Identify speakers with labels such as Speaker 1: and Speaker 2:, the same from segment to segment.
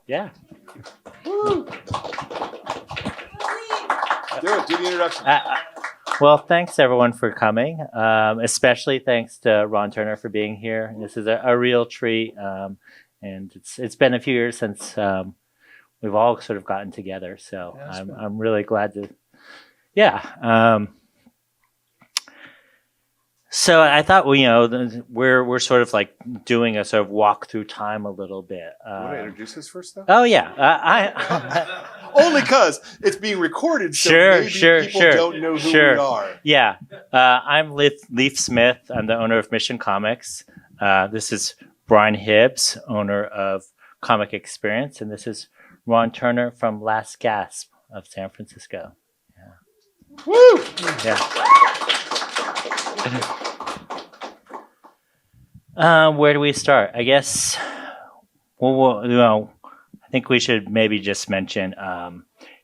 Speaker 1: Yeah.
Speaker 2: Woo! Do the introduction.
Speaker 1: Well, thanks everyone for coming. Especially thanks to Ron Turner for being here. This is a real treat, and it's been a few years since we've all sort of gotten together. So I'm really glad to. Yeah. So I thought, we're sort of like doing a sort of walk through time a little bit.
Speaker 2: Want to introduce this first, though?
Speaker 1: Oh yeah, I
Speaker 2: Only because it's being recorded, so maybe people don't know who we are.
Speaker 1: Yeah, I'm Leef Smith. I'm the owner of Mission Comics. This is Brian Hibs, owner of Comic Experience, and this is Ron Turner from Last Gasp of San Francisco. Yeah.
Speaker 2: Woo!
Speaker 1: Yeah. Where do we start? I guess. Well, I think we should maybe just mention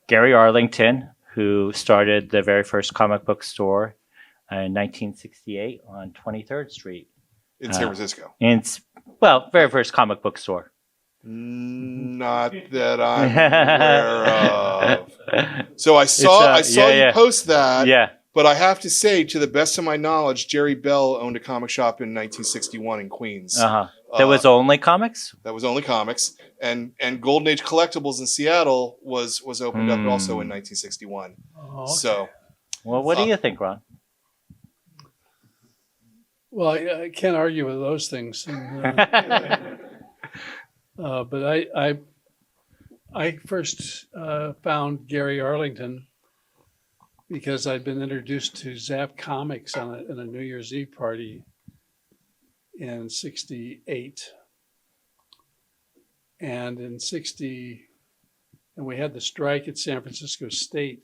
Speaker 1: Gary Arlington, who started the very first comic book store in 1968 on 23rd Street
Speaker 2: in San Francisco.
Speaker 1: Very first comic book store.
Speaker 2: Not that I'm aware of. So I saw you post that.
Speaker 1: Yeah.
Speaker 2: But I have to say, to the best of my knowledge, Jerry Bell owned a comic shop in 1961 in Queens.
Speaker 1: That was only comics?
Speaker 2: That was only comics. And Golden Age Collectibles in Seattle was opened up also in 1961.
Speaker 3: Oh, okay.
Speaker 2: So,
Speaker 1: well, what do you think, Ron?
Speaker 3: Well, I can't argue with those things. But I first found Gary Arlington because I'd been introduced to Zap Comics in a New Year's Eve party in '68. And in and we had the strike at San Francisco State.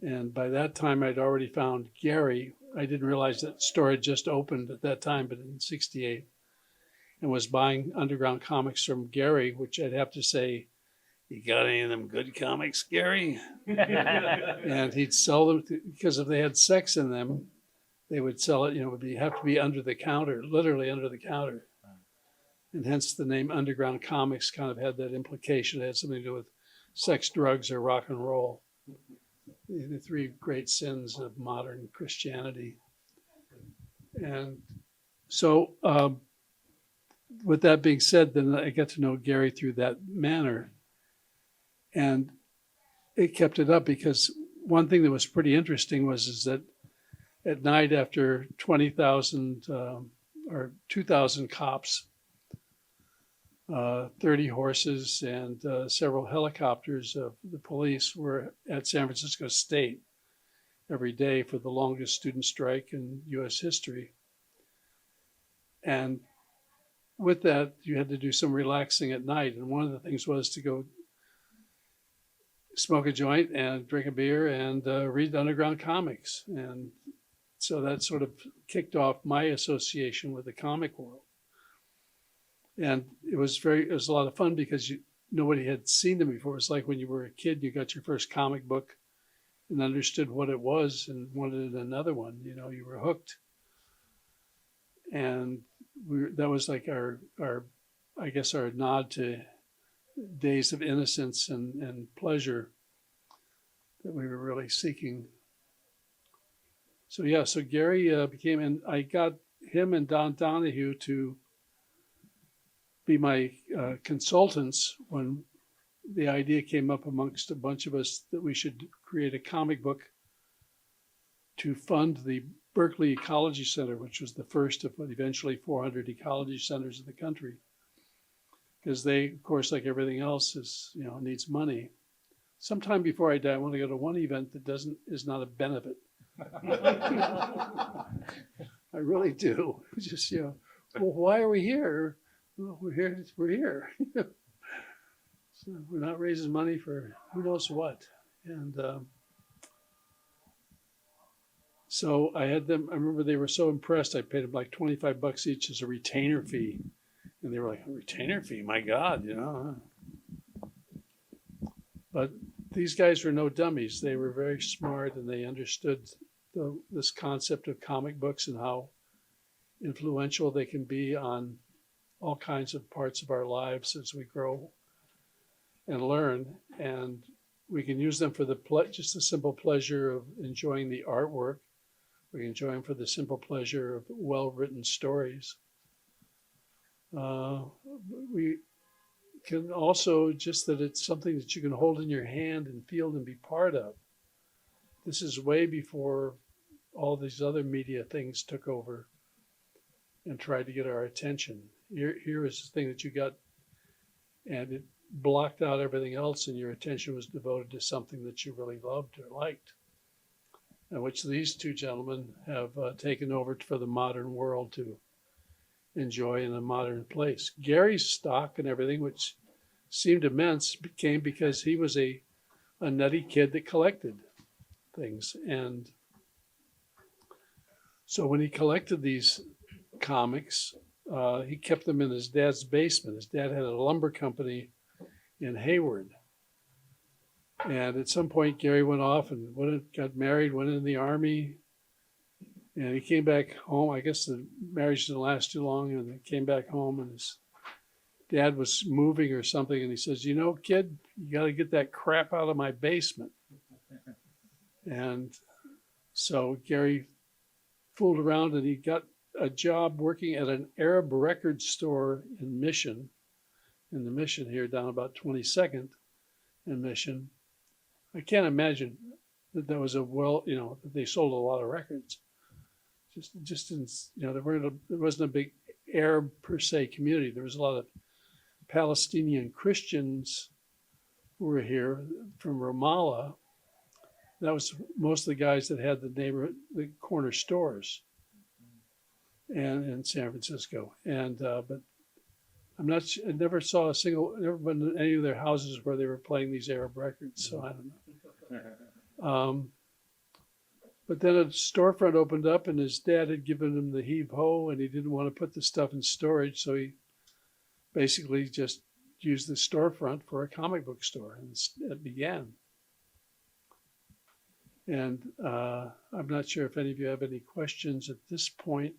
Speaker 3: And by that time, I'd already found Gary. I didn't realize that store had just opened at that time, but in '68, and was buying Underground Comix from Gary, which I'd have to say, "You got any of them good comics, Gary?" And he'd sell them because if they had sex in them, they would sell it. It would have to be under the counter, literally under the counter, and hence the name Underground Comix kind of had that implication. It had something to do with sex, drugs, or rock and roll, the three great sins of modern Christianity. And so, with that being said, then I got to know Gary through that manner. And it kept it up because one thing that was pretty interesting is that at night after 20,000 or 2,000 cops, 30 horses and several helicopters of the police were at San Francisco State every day for the longest student strike in U.S. history. And with that, you had to do some relaxing at night. And one of the things was to go smoke a joint and drink a beer and read Underground Comix. And so that sort of kicked off my association with the comic world. And it was a lot of fun because nobody had seen them before. It's like when you were a kid, you got your first comic book and understood what it was and wanted another one. You were hooked. And that was like our nod to days of innocence and pleasure that we were really seeking. So Gary became, and I got him and Don Donahue to be my consultants when the idea came up amongst a bunch of us that we should create a comic book to fund the Berkeley Ecology Center, which was the first of what eventually 400 ecology centers in the country. Because they, of course, like everything else, needs money. Sometime before I die, I want to go to one event that is not a benefit. I really do. Just well, why are we here? Well, we're here. So we're not raising money for who knows what. And so I had them. I remember they were so impressed. I paid them like $25 each as a retainer fee. And they were like, a retainer fee, my God, But these guys were no dummies. They were very smart and they understood this concept of comic books and how influential they can be on all kinds of parts of our lives as we grow and learn. And we can use them for just the simple pleasure of enjoying the artwork. We can enjoy them for the simple pleasure of well-written stories. We can also just that it's something that you can hold in your hand and feel and be part of. This is way before all these other media things took over and tried to get our attention. Here is the thing that you got, and it blocked out everything else, and your attention was devoted to something that you really loved or liked, and which these two gentlemen have taken over for the modern world to enjoy in a modern place. Gary's stock and everything, which seemed immense, came because he was a nutty kid that collected things. And so when he collected these comics, he kept them in his dad's basement. His dad had a lumber company in Hayward. And at some point, Gary went off and got married, went in the Army, and he came back home. I guess the marriage didn't last too long, and he came back home, and his dad was moving or something, and he says, "You know, kid, you got to get that crap out of my basement." And so Gary fooled around, and he got a job working at an Arab record store in Mission, in the Mission here, down about 22nd and Mission. I can't imagine that was that they sold a lot of records. Just didn't, there wasn't a big Arab per se community. There was a lot of Palestinian Christians who were here from Ramallah. That was most of the guys that had the corner stores, and in San Francisco. And but I never been in any of their houses where they were playing these Arab records. So I don't know. But then a storefront opened up, and his dad had given him the heave-ho, and he didn't want to put the stuff in storage, so he basically just used the storefront for a comic book store, and it began. And I'm not sure if any of you have any questions at this point.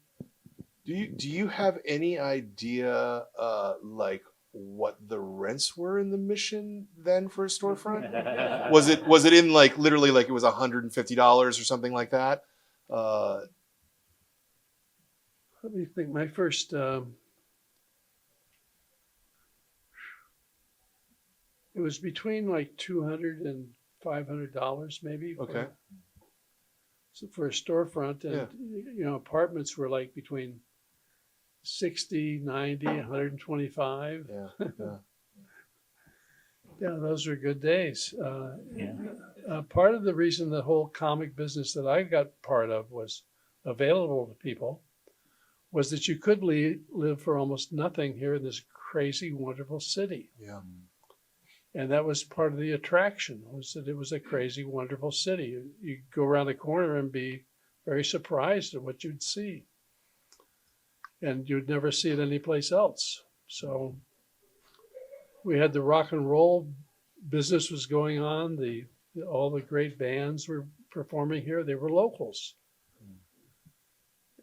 Speaker 2: Do you have any idea, like what the rents were in the Mission then for a storefront? was it in like literally like it was $150 or something like that?
Speaker 3: Let me think. My first, it was between like $200 and $500 maybe.
Speaker 2: Okay.
Speaker 3: For a storefront, and apartments were like between 60, 90, 125.
Speaker 2: Yeah.
Speaker 3: Yeah, those were good days. Part of the reason the whole comic business that I got part of was available to people was that you could live for almost nothing here in this crazy, wonderful city.
Speaker 2: Yeah.
Speaker 3: And that was part of the attraction, was that it was a crazy, wonderful city. You'd go around the corner and be very surprised at what you'd see. And you'd never see it anyplace else. So we had the rock and roll business was going on. All the great bands were performing here. They were locals.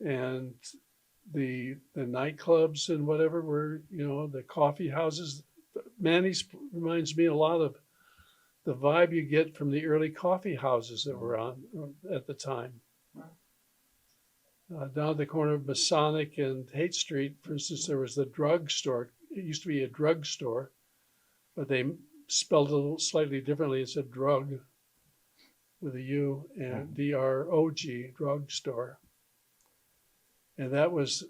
Speaker 3: And the nightclubs and whatever were, the coffee houses. Manny's reminds me a lot of the vibe you get from the early coffee houses that were on at the time. Down at the corner of Masonic and Haight Street, for instance, there was the drug store. It used to be a drug store, but they spelled it a little slightly differently. It said drug with a U and D-R-O-G, drug store. And that was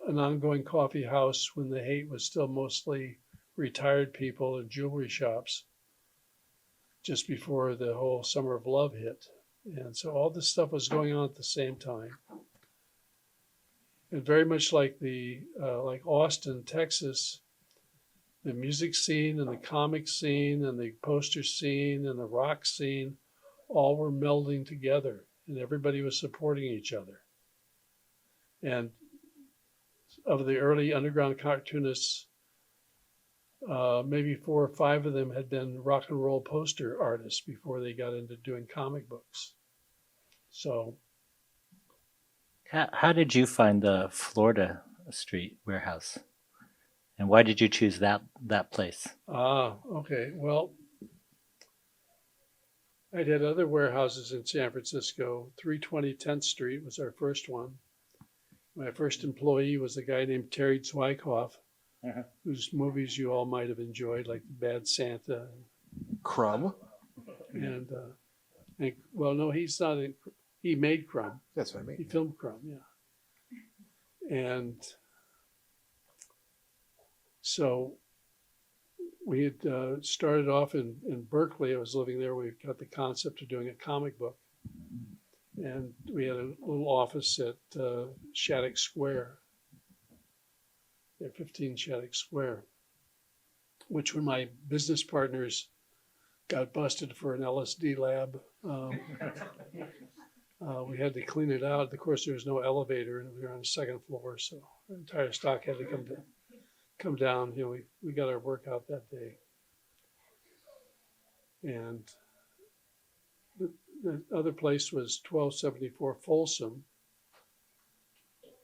Speaker 3: an ongoing coffee house when the Haight was still mostly retired people and jewelry shops, just before the whole Summer of Love hit. And so all this stuff was going on at the same time. And very much like like Austin, Texas, the music scene and the comic scene and the poster scene and the rock scene all were melding together, and everybody was supporting each other. And of the early underground cartoonists, maybe 4 or 5 of them had been rock and roll poster artists before they got into doing comic books. So,
Speaker 1: how did you find the Florida Street warehouse? And why did you choose that place?
Speaker 3: Okay. Well, I'd had other warehouses in San Francisco. 320 10th Street was our first one. My first employee was a guy named Terry Zweikoff, whose movies you all might have enjoyed, like Bad Santa.
Speaker 2: Crumb.
Speaker 3: And well, no, he's not in. He made Crumb.
Speaker 2: That's what I
Speaker 3: He
Speaker 2: mean.
Speaker 3: filmed Crumb, yeah. And so we had started off in Berkeley. I was living there. We got the concept of doing a comic book. And we had a little office at Shattuck Square, at 15 Shattuck Square, which when my business partners got busted for an LSD lab, we had to clean it out. Of course, there was no elevator, and we were on the second floor, so the entire stock had to come down. You know, we got our work out that day. And the other place was 1274 Folsom,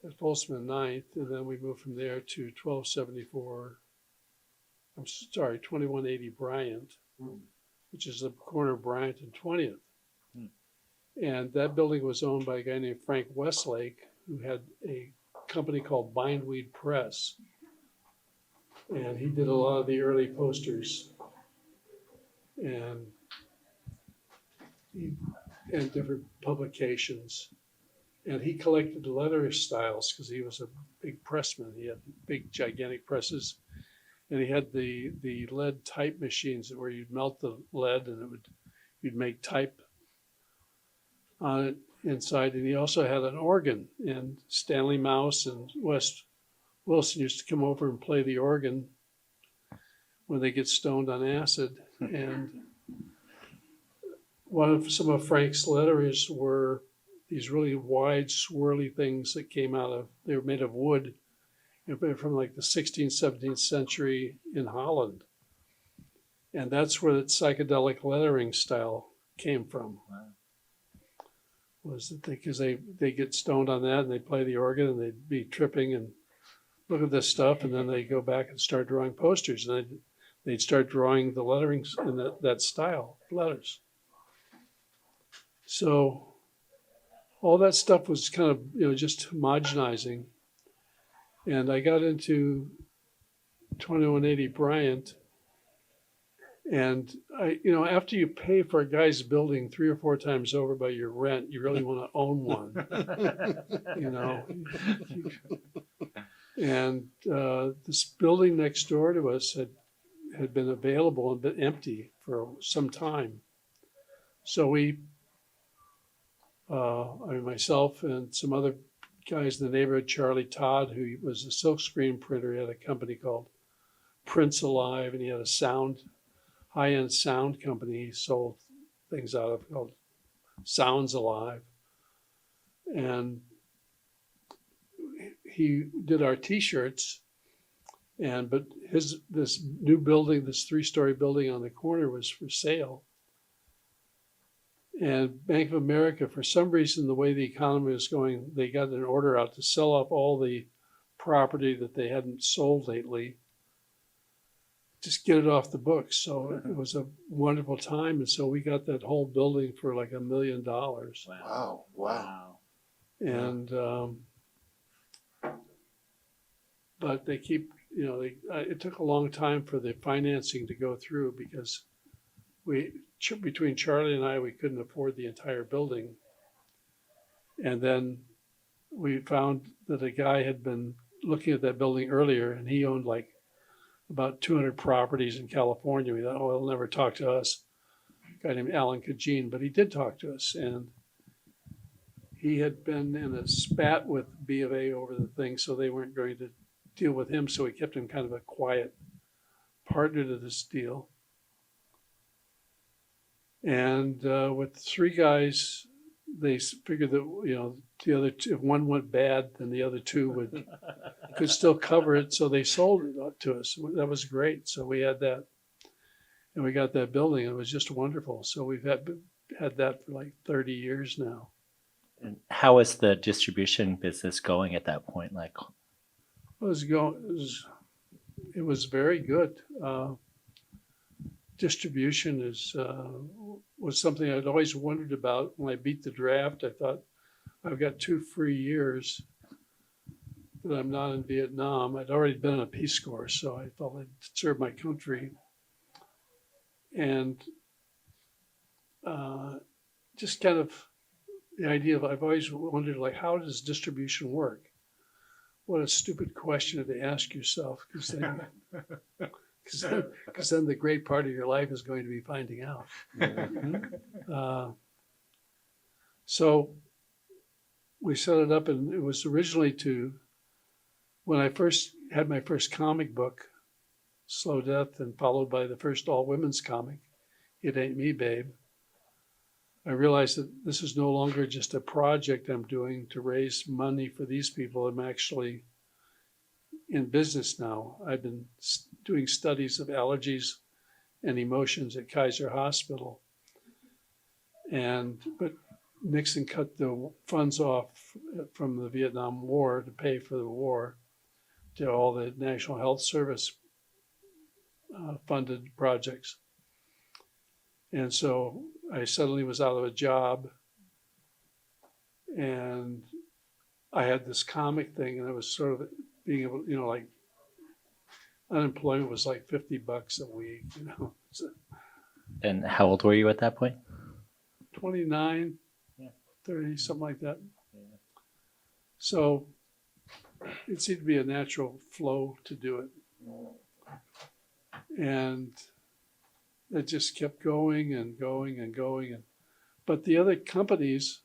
Speaker 3: at Folsom and 9th, and then we moved from there to 1274, 2180 Bryant, which is the corner of Bryant and 20th. And that building was owned by a guy named Frank Westlake, who had a company called Bindweed Press. And he did a lot of the early posters and different publications. And he collected letter styles because he was a big pressman. He had big, gigantic presses. And he had the lead type machines where you'd melt the lead and you'd make type on it inside. And he also had an organ. And Stanley Mouse and Wes Wilson used to come over and play the organ when they get stoned on acid. And some of Frank's letters were these really wide, swirly things that came they were made of wood, from like the 16th, 17th century in Holland. And that's where that psychedelic lettering style came from.
Speaker 1: Wow.
Speaker 3: Was that because they get stoned on that and they play the organ and they'd be tripping and look at this stuff, and then they go back and start drawing posters, and they'd start drawing the letterings in that style, letters. So all that stuff was kind of, just homogenizing. And I got into 2180 Bryant, and after you pay for a guy's building 3 or 4 times over by your rent, you really want to own one, And this building next door to us had been available and been empty for some time. So myself and some other guys in the neighborhood, Charlie Todd, who was a silkscreen printer, he had a company called Prints Alive, and he had a high-end sound company he sold things out of called Sounds Alive. And he did our T-shirts, but this new building, this 3-story building on the corner, was for sale. And Bank of America, for some reason, the way the economy was going, they got an order out to sell off all the property that they hadn't sold lately, just get it off the books. So it was a wonderful time, and so we got that whole building for like $1 million.
Speaker 2: Wow.
Speaker 3: And but they keep, it took a long time for the financing to go through because between Charlie and I, we couldn't afford the entire building. And then we found that a guy had been looking at that building earlier, and he owned like about 200 properties in California. We thought, he'll never talk to us. A guy named Alan Kajin, but he did talk to us. And he had been in a spat with B of A over the thing, so they weren't going to deal with him. So we kept him kind of a quiet partner to this deal. And with 3 guys, they figured that, the other two, if one went bad, then the other 2 could still cover it. So they sold it to us. That was great. So we had that, and we got that building. It was just wonderful. So we've had that for like 30 years now.
Speaker 1: And how was the distribution business going at that point?
Speaker 3: It was it was very good. Distribution was something I'd always wondered about. When I beat the draft, I thought, I've got 2 free years that I'm not in Vietnam. I'd already been in a Peace Corps, so I felt I'd serve my country. And just kind of the idea of, I've always wondered, like, how does distribution work? What a stupid question to ask yourself, because then the great part of your life is going to be finding out. So we set it up, and it was originally when I first had my first comic book, Slow Death, and followed by the first all-women's comic, It Ain't Me, Babe. I realized that this is no longer just a project I'm doing to raise money for these people. I'm actually in business now. I've been doing studies of allergies and emotions at Kaiser Hospital. But Nixon cut the funds off from the Vietnam War to pay for the war to all the National Health Service funded projects. And so I suddenly was out of a job, and I had this comic thing, and I was sort of being able, like, unemployment was like $50 a week, So
Speaker 1: And how old were you at that point?
Speaker 3: 29,
Speaker 1: Yeah.
Speaker 3: 30, something like that.
Speaker 1: Yeah.
Speaker 3: So it seemed to be a natural flow to do it. And it just kept going and going and going. But the other companies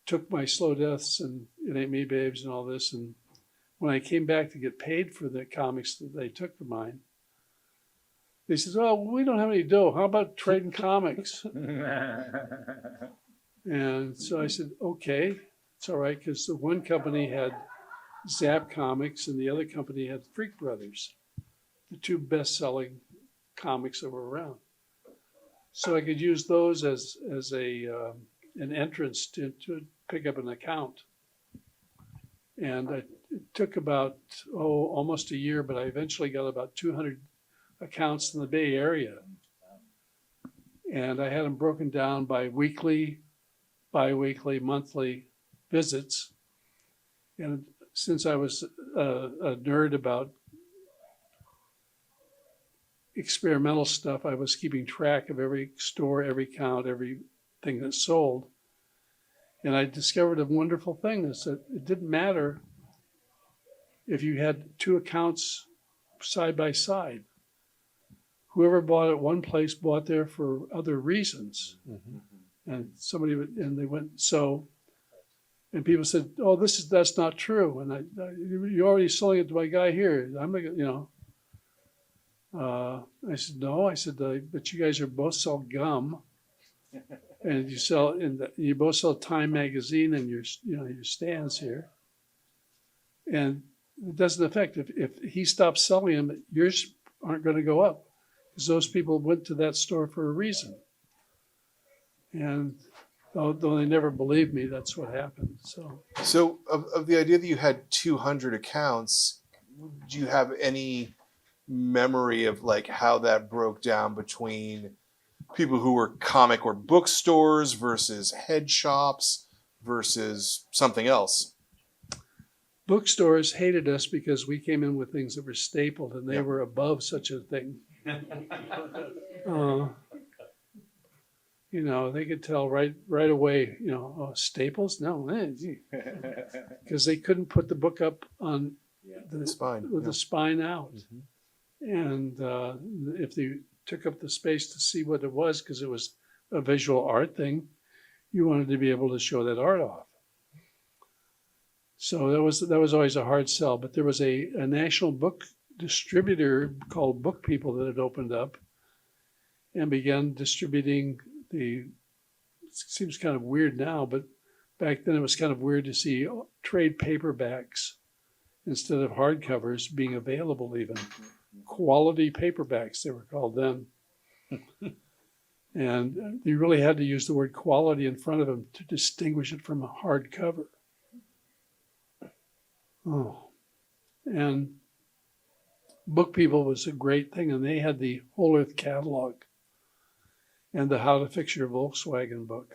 Speaker 3: took my Slow Deaths and It Ain't Me, Babes and all this. And when I came back to get paid for the comics that they took for mine, they said, "Oh, we don't have any dough. How about trading comics?" And so I said, "Okay, it's all right," because the one company had Zap Comics and the other company had Freak Brothers, the 2 best-selling comics that were around. So I could use those as an entrance to pick up an account. And it took about almost a year, but I eventually got about 200 accounts in the Bay Area. And I had them broken down by weekly, bi-weekly, monthly visits. And since I was a nerd about experimental stuff, I was keeping track of every store, every count, everything that sold. And I discovered a wonderful thing, is that it didn't matter if you had 2 accounts side by side. Whoever bought at one place bought there for other reasons. Mm-hmm. And they went, and people said, "Oh, that's not true." And you're already selling it to my guy here. I'm like, I said, "No." I said, "But you guys both sell gum, and you both sell Time magazine and your stands here, and it doesn't affect if he stops selling them, yours aren't going to go up, because those people went to that store for a reason." And though they never believed me, that's what happened. So
Speaker 2: of the idea that you had 200 accounts, do you have any memory of like how that broke down between people who were comic or bookstores versus head shops versus something else?
Speaker 3: Bookstores hated us because we came in with things that were stapled, and they were above such a thing. They could tell right away, staples? No, because they couldn't put the book up on the spine with the spine out. Mm-hmm. And if they took up the space to see what it was, because it was a visual art thing, you wanted to be able to show that art off. So that was always a hard sell. But there was a national book distributor called Book People that had opened up and began distributing it seems kind of weird now, but back then it was kind of weird to see trade paperbacks instead of hardcovers being available even. Quality paperbacks, they were called then. And you really had to use the word quality in front of them to distinguish it from a hardcover. Oh. And Book People was a great thing, and they had the Whole Earth catalog and the How to Fix Your Volkswagen book.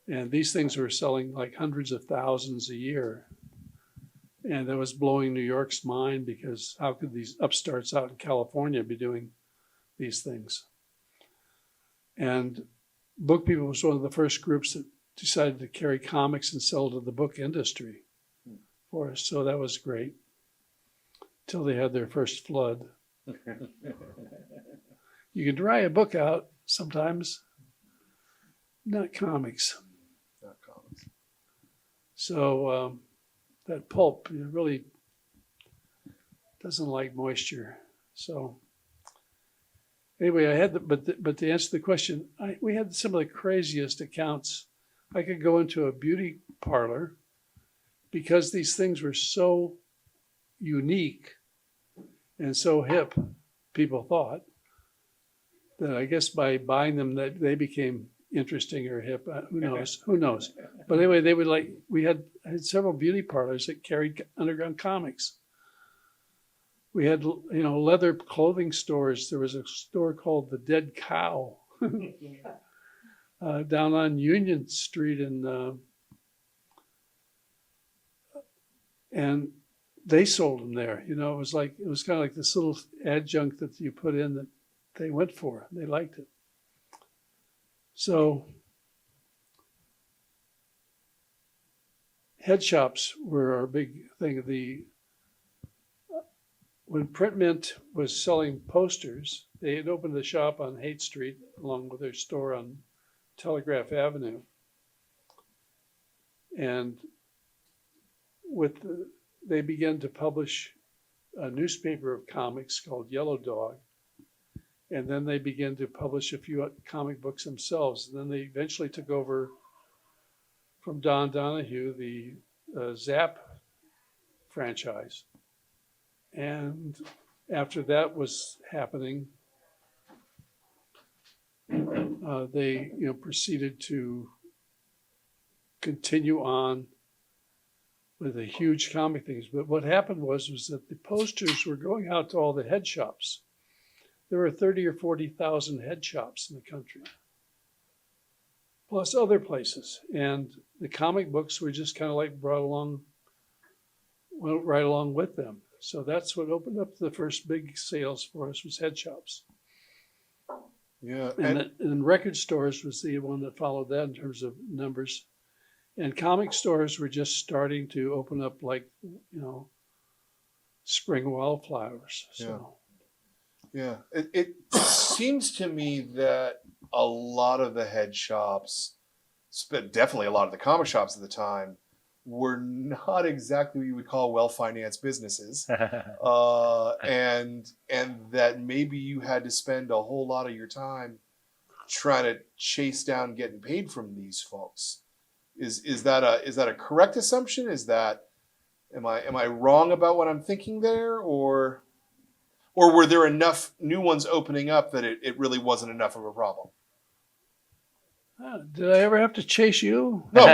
Speaker 3: And these things were selling like hundreds of thousands a year. And that was blowing New York's mind, because how could these upstarts out in California be doing these things? And Book People was one of the first groups that decided to carry comics and sell to the book industry for us. So that was great. Till they had their first flood. You can dry a book out sometimes, not comics.
Speaker 2: Not comics.
Speaker 3: So that pulp really doesn't like moisture. So anyway, I had but to answer the question, we had some of the craziest accounts. I could go into a beauty parlor because these things were so unique and so hip, people thought, that I guess by buying them that they became interesting or hip. Who knows? Who knows? But anyway, they would I had several beauty parlors that carried Underground Comix. We had, leather clothing stores. There was a store called the Dead Cow down on Union Street and they sold them there. It was kind of like this little adjunct that you put in that they went for. They liked it. So head shops were our big thing. When Print Mint was selling posters, they had opened a shop on Haight Street along with their store on Telegraph Avenue. And they began to publish a newspaper of comics called Yellow Dog. And then they began to publish a few comic books themselves. And then they eventually took over from Don Donahue, the Zap franchise. And after that was happening, they proceeded to continue on with the huge comic things. But what happened was that the posters were going out to all the head shops. There were 30 or 40,000 head shops in the country, plus other places. And the comic books were just kind of like went right along with them. So that's what opened up the first big sales for us, was head shops.
Speaker 2: Yeah.
Speaker 3: And record stores was the one that followed that in terms of numbers. And comic stores were just starting to open up like, spring wildflowers. So.
Speaker 2: Yeah. It seems to me that a lot of the head shops, definitely a lot of the comic shops at the time, were not exactly what you would call well-financed businesses. And that maybe you had to spend a whole lot of your time trying to chase down getting paid from these folks. Is that a correct assumption? Am I wrong about what I'm thinking there, or were there enough new ones opening up that it really wasn't enough of a problem?
Speaker 3: Did I ever have to chase you?
Speaker 2: No,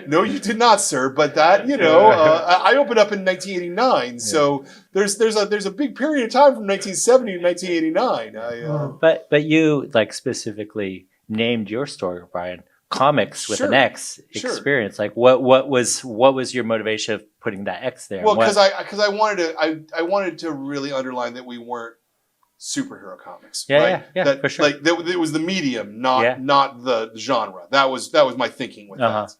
Speaker 2: no, you did not, sir. But that, I opened up in 1989, so there's a big period of time from 1970 to 1989.
Speaker 1: But you specifically named your store, Brian, Comics with an X experience. Like what was your motivation of putting that X there?
Speaker 2: Well, because I wanted to really underline that we weren't superhero comics, right?
Speaker 1: Yeah, for sure.
Speaker 2: It was the medium, not the genre. That was my thinking with that.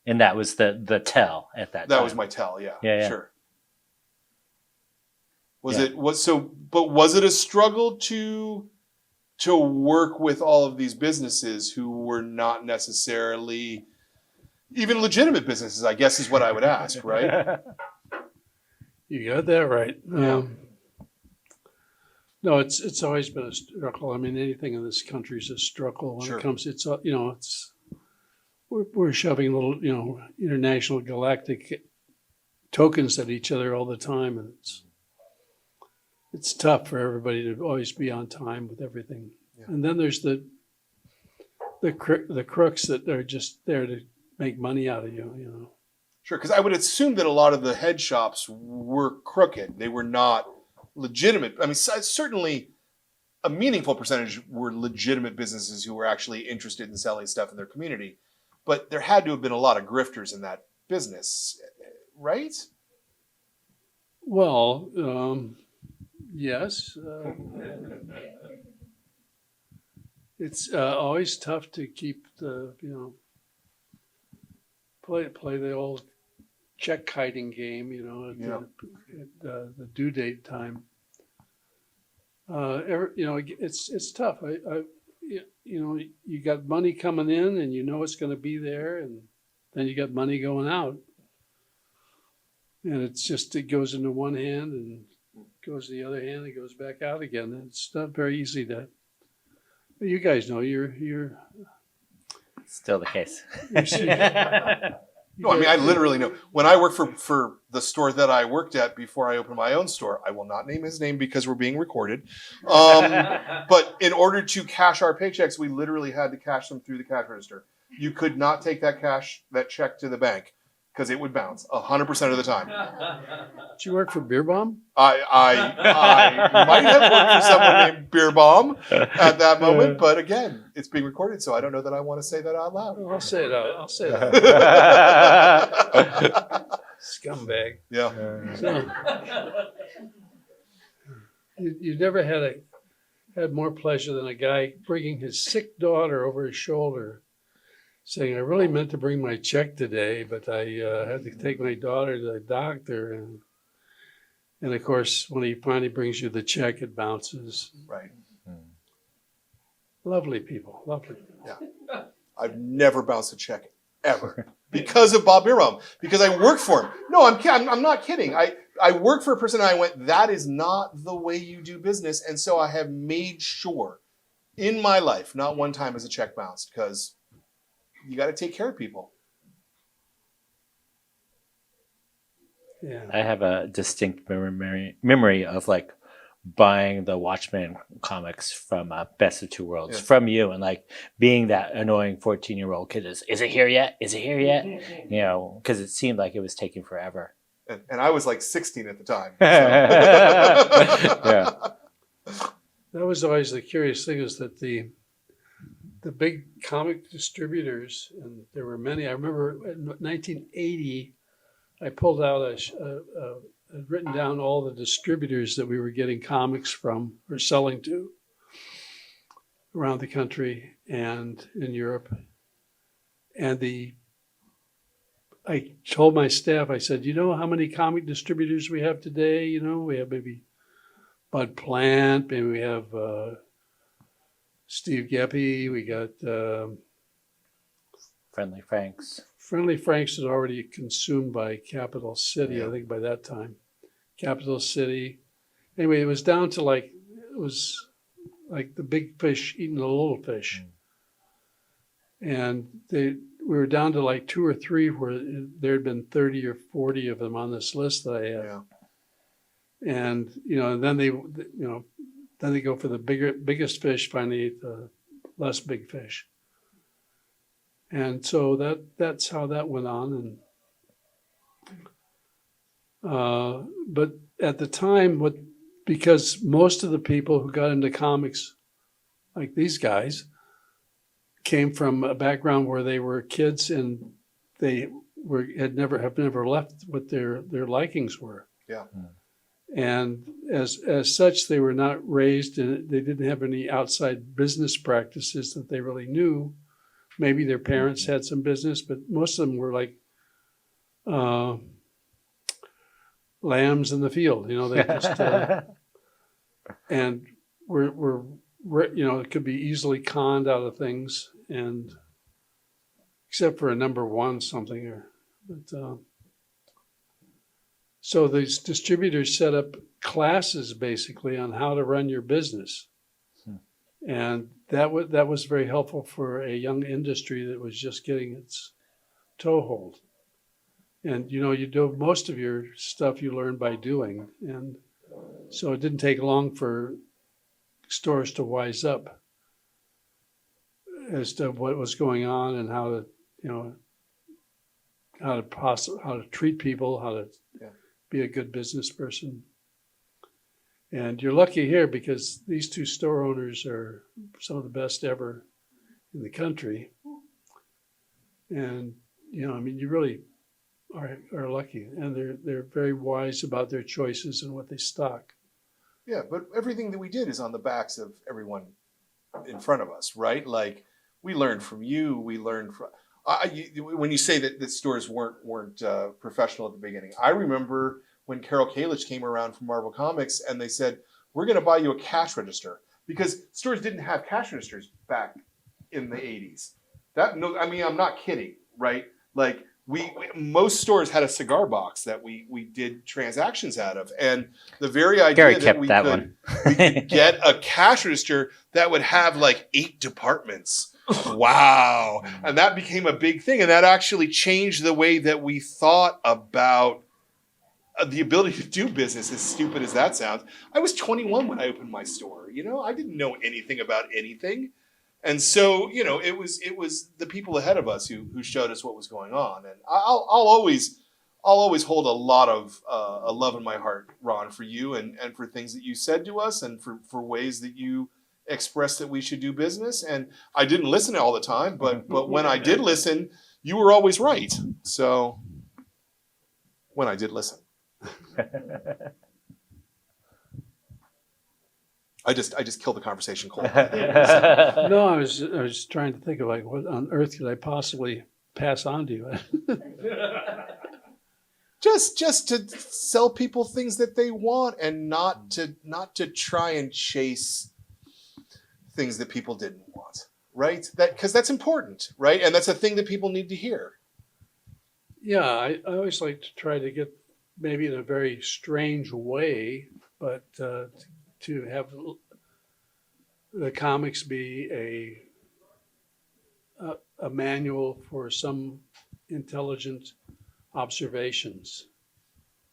Speaker 1: And that was the tell at that time.
Speaker 2: That was my tell, yeah. Sure. Was it a struggle to work with all of these businesses who were not necessarily even legitimate businesses, I guess is what I would ask, right?
Speaker 3: You got that right.
Speaker 2: Yeah.
Speaker 3: No, it's always been a struggle. I mean, anything in this country is a struggle when it comes. We're shoving little international galactic tokens at each other all the time, and it's tough for everybody to always be on time with everything. Yeah. And then there's the crooks that are just there to make money out of you.
Speaker 2: Sure, because I would assume that a lot of the head shops were crooked. They were not legitimate. I mean, certainly a meaningful percentage were legitimate businesses who were actually interested in selling stuff in their community. But there had to have been a lot of grifters in that business, right?
Speaker 3: Well, yes. It's always tough to keep the, play the old check kiting game, at the due date time. It's tough. You got money coming in and it's going to be there, and then you got money going out. And it goes into one hand and goes to the other hand and goes back out again. And it's not very easy to, you guys know you're
Speaker 1: Still the case.
Speaker 2: No, I mean, I literally know. When I worked for the store that I worked at before I opened my own store, I will not name his name because we're being recorded. But in order to cash our paychecks, we literally had to cash them through the cash register. You could not take that check to the bank because it would bounce 100% of the time.
Speaker 3: Did you work for Beer Bomb?
Speaker 2: I might have worked for someone named Beer Bomb at that moment, but again, it's being recorded, so I don't know that I want to say that out loud.
Speaker 3: I'll say it out. I'll say it out. Scumbag.
Speaker 2: Yeah.
Speaker 3: So, you never had more pleasure than a guy bringing his sick daughter over his shoulder, saying, "I really meant to bring my check today, but I had to take my daughter to the doctor." And of course, when he finally brings you the check, it bounces.
Speaker 2: Right.
Speaker 3: Lovely people. Lovely.
Speaker 2: Yeah. I've never bounced a check ever because of Bob Bierbaum, because I worked for him. No, I'm not kidding. I worked for a person and I went, that is not the way you do business. And so I have made sure in my life, not one time has a check bounced, because you got to take care of people.
Speaker 3: Yeah.
Speaker 1: I have a distinct memory of like buying the Watchmen comics from Best of Two Worlds from you, and like being that annoying 14-year-old kid. Is it here yet? Is it here yet? Because it seemed like it was taking forever.
Speaker 2: And I was like 16 at the time. So.
Speaker 1: Yeah.
Speaker 3: That was always the curious thing, is that the big comic distributors, and there were many. I remember in 1980, I pulled out I'd written down all the distributors that we were getting comics from or selling to around the country and in Europe. And I told my staff, I said, you know how many comic distributors we have today? We have maybe Bud Plant, maybe we have Steve Geppy, we got
Speaker 1: Friendly Franks.
Speaker 3: Friendly Franks is already consumed by Capital City, I think by that time. Capital City. Anyway, it was down to like the big fish eating the little fish. And we were down to like 2 or 3 where there had been 30 or 40 of them on this list that I had.
Speaker 2: Yeah.
Speaker 3: And, then they go for the biggest fish, finally eat the less big fish. And so that's how that went on. And but at the time, because most of the people who got into comics, like these guys, came from a background where they were kids and they have never left what their likings were.
Speaker 2: Yeah.
Speaker 3: And as such, they were not raised and they didn't have any outside business practices that they really knew. Maybe their parents had some business, but most of them were like lambs in the field. They just and were it could be easily conned out of things, and except for a number one something. So these distributors set up classes basically on how to run your business. And that was very helpful for a young industry that was just getting its toehold. And you do most of your stuff you learn by doing, and so it didn't take long for stores to wise up as to what was going on and how to how to treat people, how to
Speaker 2: Yeah.
Speaker 3: be a good business person. And you're lucky here because these two store owners are some of the best ever in the country. And, I mean, you really are lucky. And they're very wise about their choices and what they stock.
Speaker 2: Yeah, but everything that we did is on the backs of everyone in front of us, right? Like we learned from you. We learned from when you say that the stores weren't professional at the beginning. I remember when Carol Kalish came around from Marvel Comics and they said, "We're going to buy you a cash register," because stores didn't have cash registers back in the 80s. I mean, I'm not kidding, right? Like most stores had a cigar box that we did transactions out of, and the very idea
Speaker 1: Gary
Speaker 2: that
Speaker 1: kept
Speaker 2: we
Speaker 1: that
Speaker 2: could
Speaker 1: one.
Speaker 2: get a cash register that would have like 8 departments. Wow. And that became a big thing, and that actually changed the way that we thought about the ability to do business, as stupid as that sounds. I was 21 when I opened my store. I didn't know anything about anything. And so, it was the people ahead of us who showed us what was going on. And I'll always hold a lot of a love in my heart, Ron, for you and for things that you said to us and for ways that you expressed that we should do business. And I didn't listen all the time, but when I did listen, you were always right. So when I did listen. I just killed the conversation cold.
Speaker 3: No, I was trying to think of like what on earth could I possibly pass on to you?
Speaker 2: just to sell people things that they want and not to try and chase things that people didn't want, right? Because that's important, right? And that's a thing that people need to hear.
Speaker 3: Yeah, I always like to try to get maybe in a very strange way, but to have the comics be a manual for some intelligent observations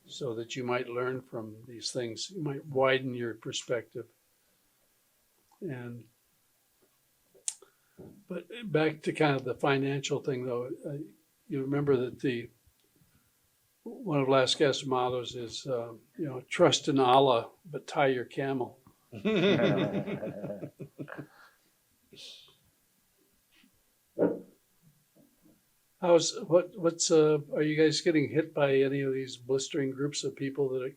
Speaker 3: so that you might learn from these things. You might widen your perspective. But back to kind of the financial thing, though, you remember that one of Last Gasp mottos is, trust in Allah, but tie your camel. Are you guys getting hit by any of these blistering groups of people that are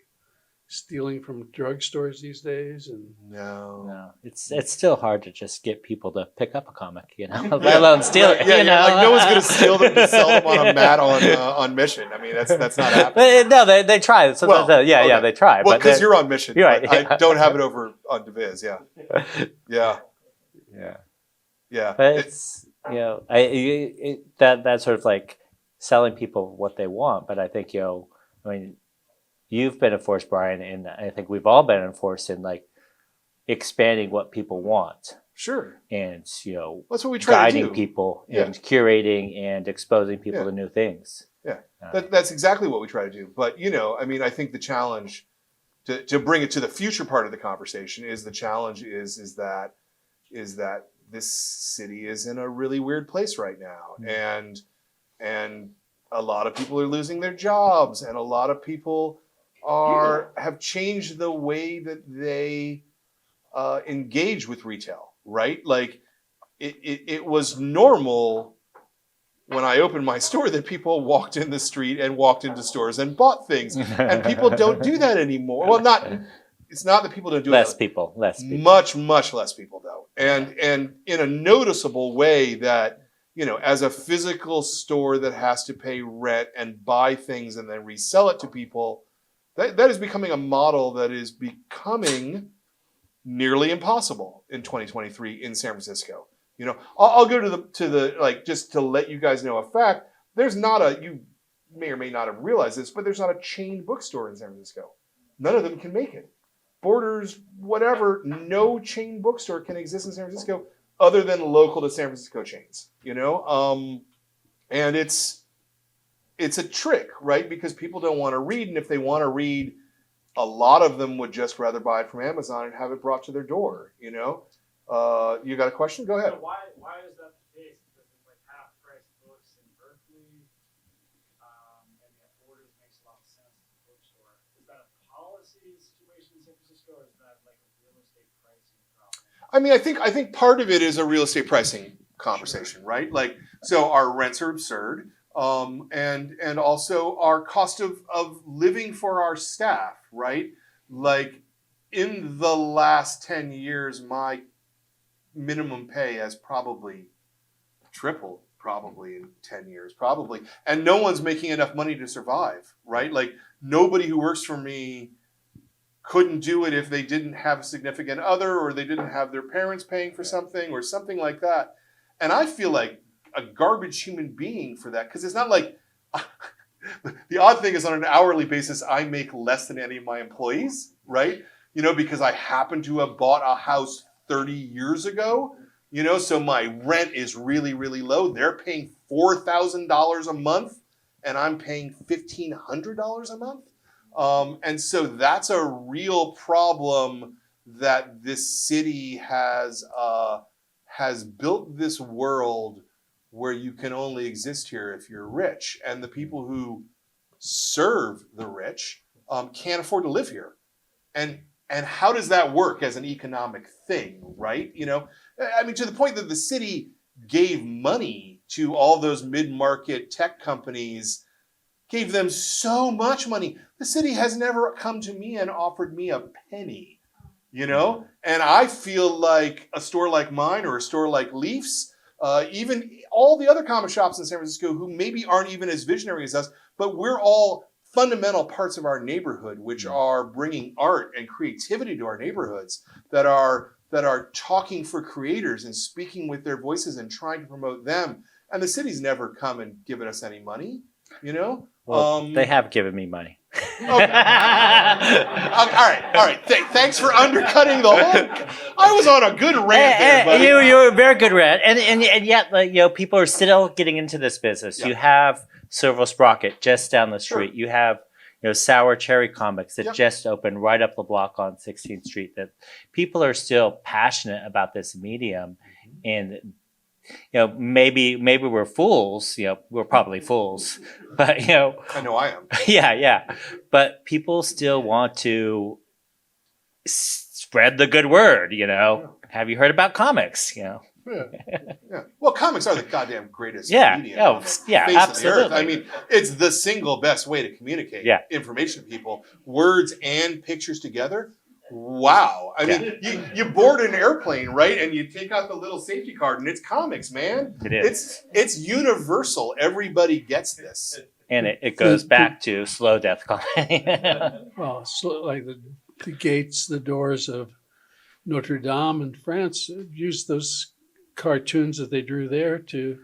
Speaker 3: stealing from drugstores these days? And
Speaker 1: No, it's still hard to just get people to pick up a comic, let alone steal it.
Speaker 2: Yeah, like no one's going to steal them to sell them on a mat on Mission. I mean, that's not happening.
Speaker 1: No, they try. Sometimes,
Speaker 2: okay.
Speaker 1: they try.
Speaker 2: Well,
Speaker 1: but
Speaker 2: because you're on Mission.
Speaker 1: You're right.
Speaker 2: I don't have it over on Deviz. Yeah.
Speaker 1: But it's that's sort of like selling people what they want. But I think you've been a force, Brian, and I think we've all been enforced in like expanding what people want.
Speaker 2: Sure.
Speaker 1: And
Speaker 2: that's what we try to do.
Speaker 1: Guiding people and curating and exposing people to new things.
Speaker 2: Yeah, that's exactly what we try to do. But I mean, I think the challenge to bring it to the future part of the conversation is that this city is in a really weird place right now, and a lot of people are losing their jobs, and a lot of people have changed the way that they engage with retail, right? Like it was normal when I opened my store that people walked in the street and walked into stores and bought things, and people don't do that anymore. Well, it's not that people don't do
Speaker 1: less
Speaker 2: it.
Speaker 1: People.
Speaker 2: Much less people though. And in a noticeable way that, as a physical store that has to pay rent and buy things and then resell it to people, that is becoming a model that is becoming nearly impossible in 2023 in San Francisco. I'll go to the like, just to let you guys know a fact, you may or may not have realized this, but there's not a chain bookstore in San Francisco. None of them can make it. Borders, whatever, no chain bookstore can exist in San Francisco other than local to San Francisco chains, and it's a trick, right? Because people don't want to read, and if they want to read, a lot of them would just rather buy it from Amazon and have it brought to their door, You got a question? Go ahead.
Speaker 4: So why is that the case? Because it's like half price books in Berkeley.
Speaker 2: I mean, I think part of it is a real estate pricing conversation, right? Like, so our rents are absurd, and also our cost of living for our staff, right? Like, in the last 10 years, my minimum pay has probably tripled, probably in 10 years, probably, and no one's making enough money to survive, right? Like, nobody who works for me couldn't do it if they didn't have a significant other or they didn't have their parents paying for something or something like that. And I feel like a garbage human being for that, because it's not like the odd thing is on an hourly basis, I make less than any of my employees, right? You know, because I happen to have bought a house 30 years ago, you know, so my rent is really, really low. They're paying $4,000 a month and I'm paying $1,500 a month. And so that's a real problem that this city has built this world where you can only exist here if you're rich. And the people who serve the rich can't afford to live here. And how does that work as an economic thing, right? You know, I mean, to the point that the city gave money to all those mid-market tech companies, gave them so much money. The city has never come to me and offered me a penny, you know? And I feel like a store like mine or a store like Leaf's, even all the other comic shops in San Francisco who maybe aren't even as visionary as us, but we're all fundamental parts of our neighborhood, which are bringing art and creativity to our neighborhoods, that are talking for creators and speaking with their voices and trying to promote them. And the city's never come and given us any money, you know?
Speaker 1: Well, they have given me money.
Speaker 2: Okay. All right. Thanks for undercutting the whole. I was on a good rant there, buddy.
Speaker 1: You were a very good rant, and yet, like, you know, people are still getting into this business.
Speaker 2: Yeah.
Speaker 1: You have Silver Sprocket just down the street.
Speaker 2: Sure.
Speaker 1: You have, you know, Sour Cherry Comics that
Speaker 2: Yep.
Speaker 1: just opened right up the block on 16th Street. That people are still passionate about this medium, and you know, maybe we're fools. You know, we're probably fools, but you know,
Speaker 2: I know I am.
Speaker 1: yeah. But people still want to spread the good word. You know, have you heard about comics? You know,
Speaker 2: Yeah. Well, comics are the goddamn greatest
Speaker 1: Yeah.
Speaker 2: medium
Speaker 1: Oh,
Speaker 2: on the
Speaker 1: yeah,
Speaker 2: face of the earth.
Speaker 1: absolutely.
Speaker 2: I mean, it's the single best way to communicate information to people. Words and pictures together. Wow. I mean, you board an airplane, right? And you take out the little safety card and it's comics, man.
Speaker 1: It is.
Speaker 2: It's universal. Everybody gets this.
Speaker 1: and it goes back to slow death comedy.
Speaker 3: Well, so like the gates, the doors of Notre Dame in France used those cartoons that they drew there to,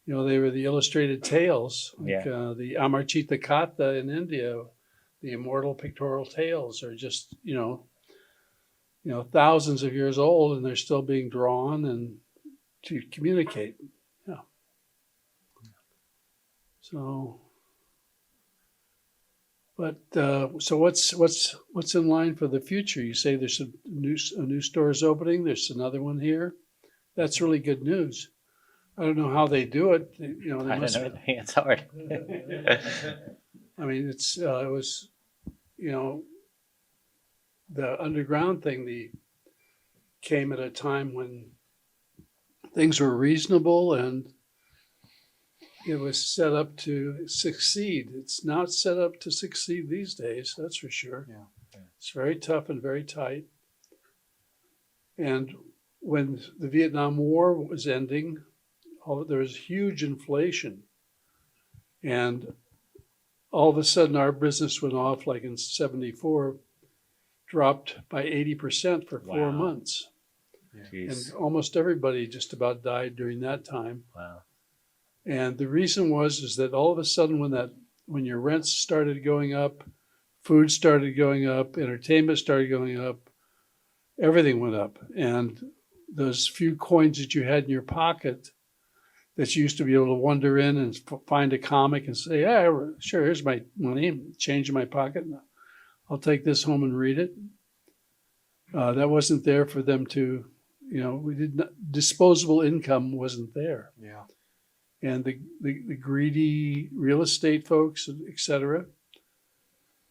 Speaker 3: you know, they were the illustrated tales, like the Amarchita Katha in India, the immortal pictorial tales are just, you know, thousands of years old and they're still being drawn and to communicate. Yeah. So, but so what's in line for the future? You say there's a new store is opening. There's another one here. That's really good news. I don't know how they do it. You know, they
Speaker 1: I
Speaker 3: must.
Speaker 1: don't know. It's hard.
Speaker 3: I mean, it was, you know, the underground thing. Came at a time when things were reasonable and it was set up to succeed. It's not set up to succeed these days, that's for sure.
Speaker 2: Yeah.
Speaker 3: It's very tough and very tight. And when the Vietnam War was ending, there was huge inflation. And all of a sudden our business went off, like in 74, dropped by 80% for 4 months.
Speaker 1: Jeez.
Speaker 3: And almost everybody just about died during that time.
Speaker 1: Wow.
Speaker 3: And the reason is that all of a sudden when your rents started going up, food started going up, entertainment started going up, everything went up. And those few coins that you had in your pocket that you used to be able to wander in and find a comic and say, yeah, sure, here's my money, change in my pocket. I'll take this home and read it. That wasn't there for them to, you know, disposable income wasn't there.
Speaker 2: Yeah.
Speaker 3: And the greedy real estate folks, et cetera,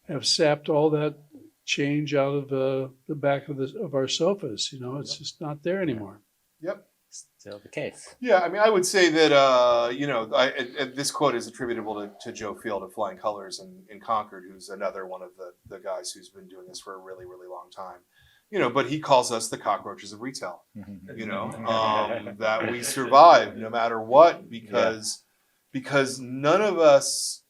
Speaker 3: have sapped all that change out of the back of our sofas. You know, it's just not there anymore.
Speaker 2: Yep.
Speaker 1: Still the case.
Speaker 2: Yeah, I mean, I would say that this quote is attributable to Joe Field of Flying Colors in Concord, who's another one of the guys who's been doing this for a really, really long time. You know, but he calls us the cockroaches of retail. You know, that we survive no matter what because none of us.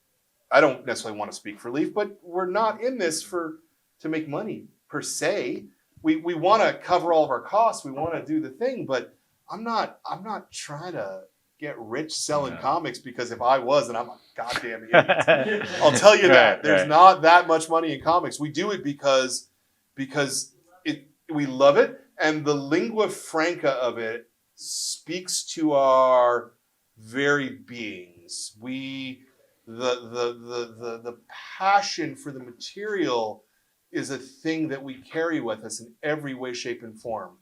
Speaker 2: I don't necessarily want to speak for Leaf, but we're not in this to make money per se. We want to cover all of our costs. We want to do the thing, but I'm not trying to get rich selling comics, because if I was, then I'm a goddamn idiot. I'll tell you that. There's not that much money in comics. We do it because we love it, and the lingua franca of it speaks to our very beings. The passion for the material is a thing that we carry with us in every way, shape, and form.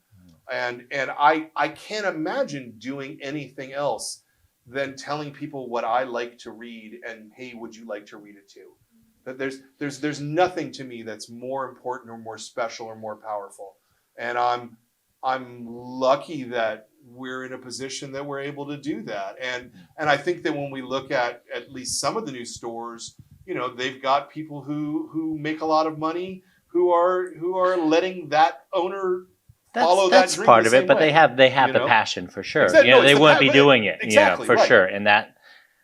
Speaker 2: And I can't imagine doing anything else than telling people what I like to read and, hey, would you like to read it too? That there's nothing to me that's more important or more special or more powerful. And I'm lucky that we're in a position that we're able to do that. And I think that when we look at least some of the new stores, you know, they've got people who make a lot of money, who are letting that owner follow
Speaker 1: that's
Speaker 2: that dream
Speaker 1: part
Speaker 2: the
Speaker 1: of it,
Speaker 2: same
Speaker 1: but
Speaker 2: way.
Speaker 1: they have the
Speaker 2: You know?
Speaker 1: passion for sure.
Speaker 2: Exactly.
Speaker 1: You know,
Speaker 2: No, it's
Speaker 1: they
Speaker 2: the
Speaker 1: wouldn't be
Speaker 2: but
Speaker 1: doing it,
Speaker 2: exactly,
Speaker 1: you know, for
Speaker 2: right.
Speaker 1: sure. And that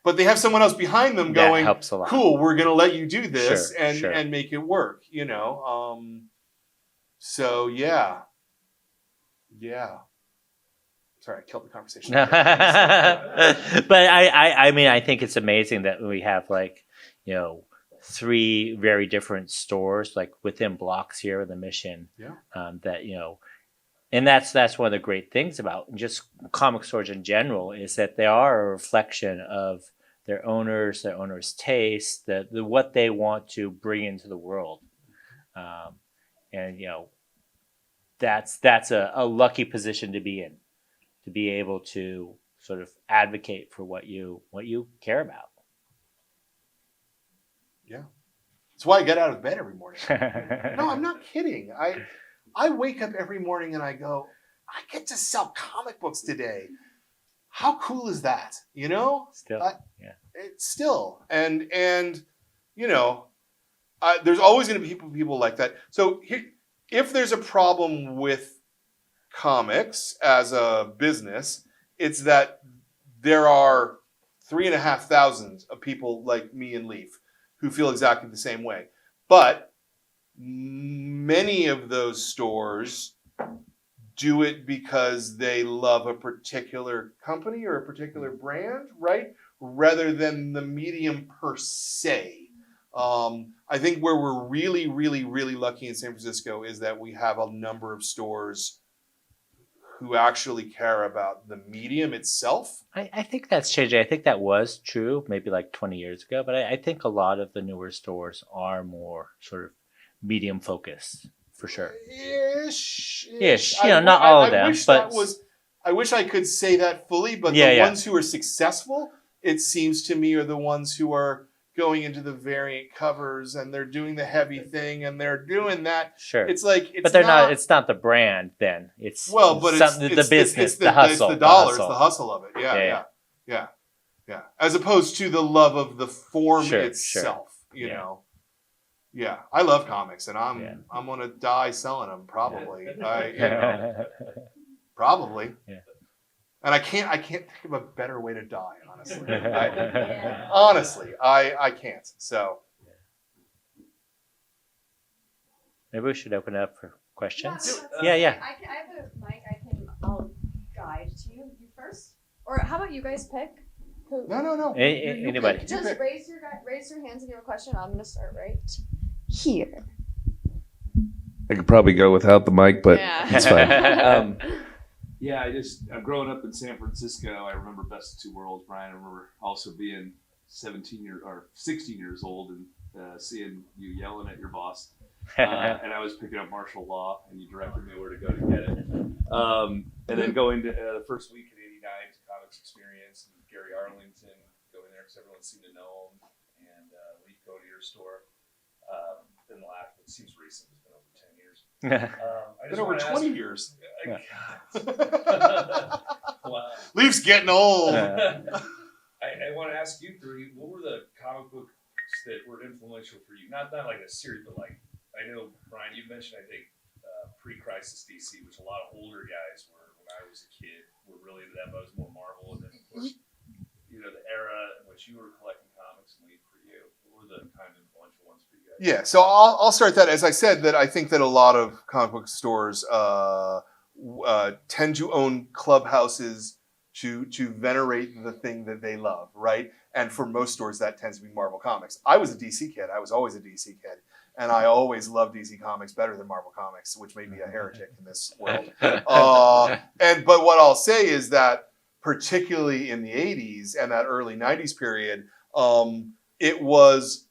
Speaker 2: But they have someone else behind them going,
Speaker 1: helps a lot.
Speaker 2: cool, we're going to let you do this
Speaker 1: Sure,
Speaker 2: and
Speaker 1: sure.
Speaker 2: and make it work, you know. So yeah. Sorry, I killed the conversation.
Speaker 1: But I mean, I think it's amazing that we have, like, you know, 3 very different stores, like within blocks here in the Mission. That, you know, and that's one of the great things about just comic stores in general, is that they are a reflection of their owners' taste, the what they want to bring into the world. And you know, that's a lucky position to be in, to be able to sort of advocate for what you care about.
Speaker 2: Yeah. That's why I get out of bed every morning. No, I'm not kidding. I wake up every morning and I go, I get to sell comic books today. How cool is that? You know? Still. And you know, there's always going to be people like that. So if there's a problem with comics as a business, it's that there are 3,500 of people like me and Leaf who feel exactly the same way. But many of those stores do it because they love a particular company or a particular brand, right? Rather than the medium per se. I think where we're really, really, really lucky in San Francisco is that we have a number of stores who actually care about the medium itself.
Speaker 1: I think that's changing. I think that was true maybe like 20 years ago, but I think a lot of the newer stores are more sort of medium focused, for sure. Ish. You know, not all of them, but
Speaker 2: I wish I could say that fully, but the ones who are successful, it seems to me, are the ones who are going into the variant covers and they're doing the heavy thing and they're doing that.
Speaker 1: Sure.
Speaker 2: It's like,
Speaker 1: but they're not. It's not the brand then. It's
Speaker 2: the business,
Speaker 1: it's the hustle,
Speaker 2: it's the dollars, the hustle of it. Yeah. As opposed to the love of the form itself. You know. Yeah, I love comics, and I'm gonna die selling them probably. Probably. Yeah. And I can't think of a better way to die, honestly. Honestly, I can't. So
Speaker 1: maybe we should open it up for questions.
Speaker 4: Yeah. I have a mic. I'll guide to you. You first, or how about you guys pick? Who?
Speaker 2: No.
Speaker 1: Anybody.
Speaker 4: Just raise your hands and you have a question. I'm gonna start right here.
Speaker 5: I could probably go without the mic, but it's fine.
Speaker 6: I'm growing up in San Francisco. I remember Best of Two Worlds, Brian. I remember also being 16 years old and seeing you yelling at your boss. And I was picking up martial law, and you directed me where to go to get it. And then going to the first week in '89 to Comics Experience, and Gary Arlington, going there because everyone seemed to know him, and Leaf, go to your store.
Speaker 7: in the last, it seems recent, it's been over 10 years. I
Speaker 2: Been
Speaker 7: just
Speaker 2: over
Speaker 7: wanna
Speaker 2: 20
Speaker 7: ask,
Speaker 2: years.
Speaker 7: Wow.
Speaker 2: Leaf's getting old.
Speaker 7: I want to ask you three, what were the comic books that were influential for you? Not like a series, but like, I know, Brian, you mentioned, I think, pre-Crisis DC, which a lot of older guys were, when I was a kid, were really into that, but it was more Marvel. And then, of course, you know, the era in which you were collecting comics and Leaf for you. What were the kind of influential ones for you guys?
Speaker 2: Yeah, so I'll start that. As I said, that I think that a lot of comic book stores tend to own clubhouses to venerate the thing that they love, right? And for most stores, that tends to be Marvel Comics. I was a DC kid. I was always a DC kid. And I always loved DC Comics better than Marvel Comics, which made me a heretic in this world. But what I'll say is that particularly in the 80s and that early 90s period, it was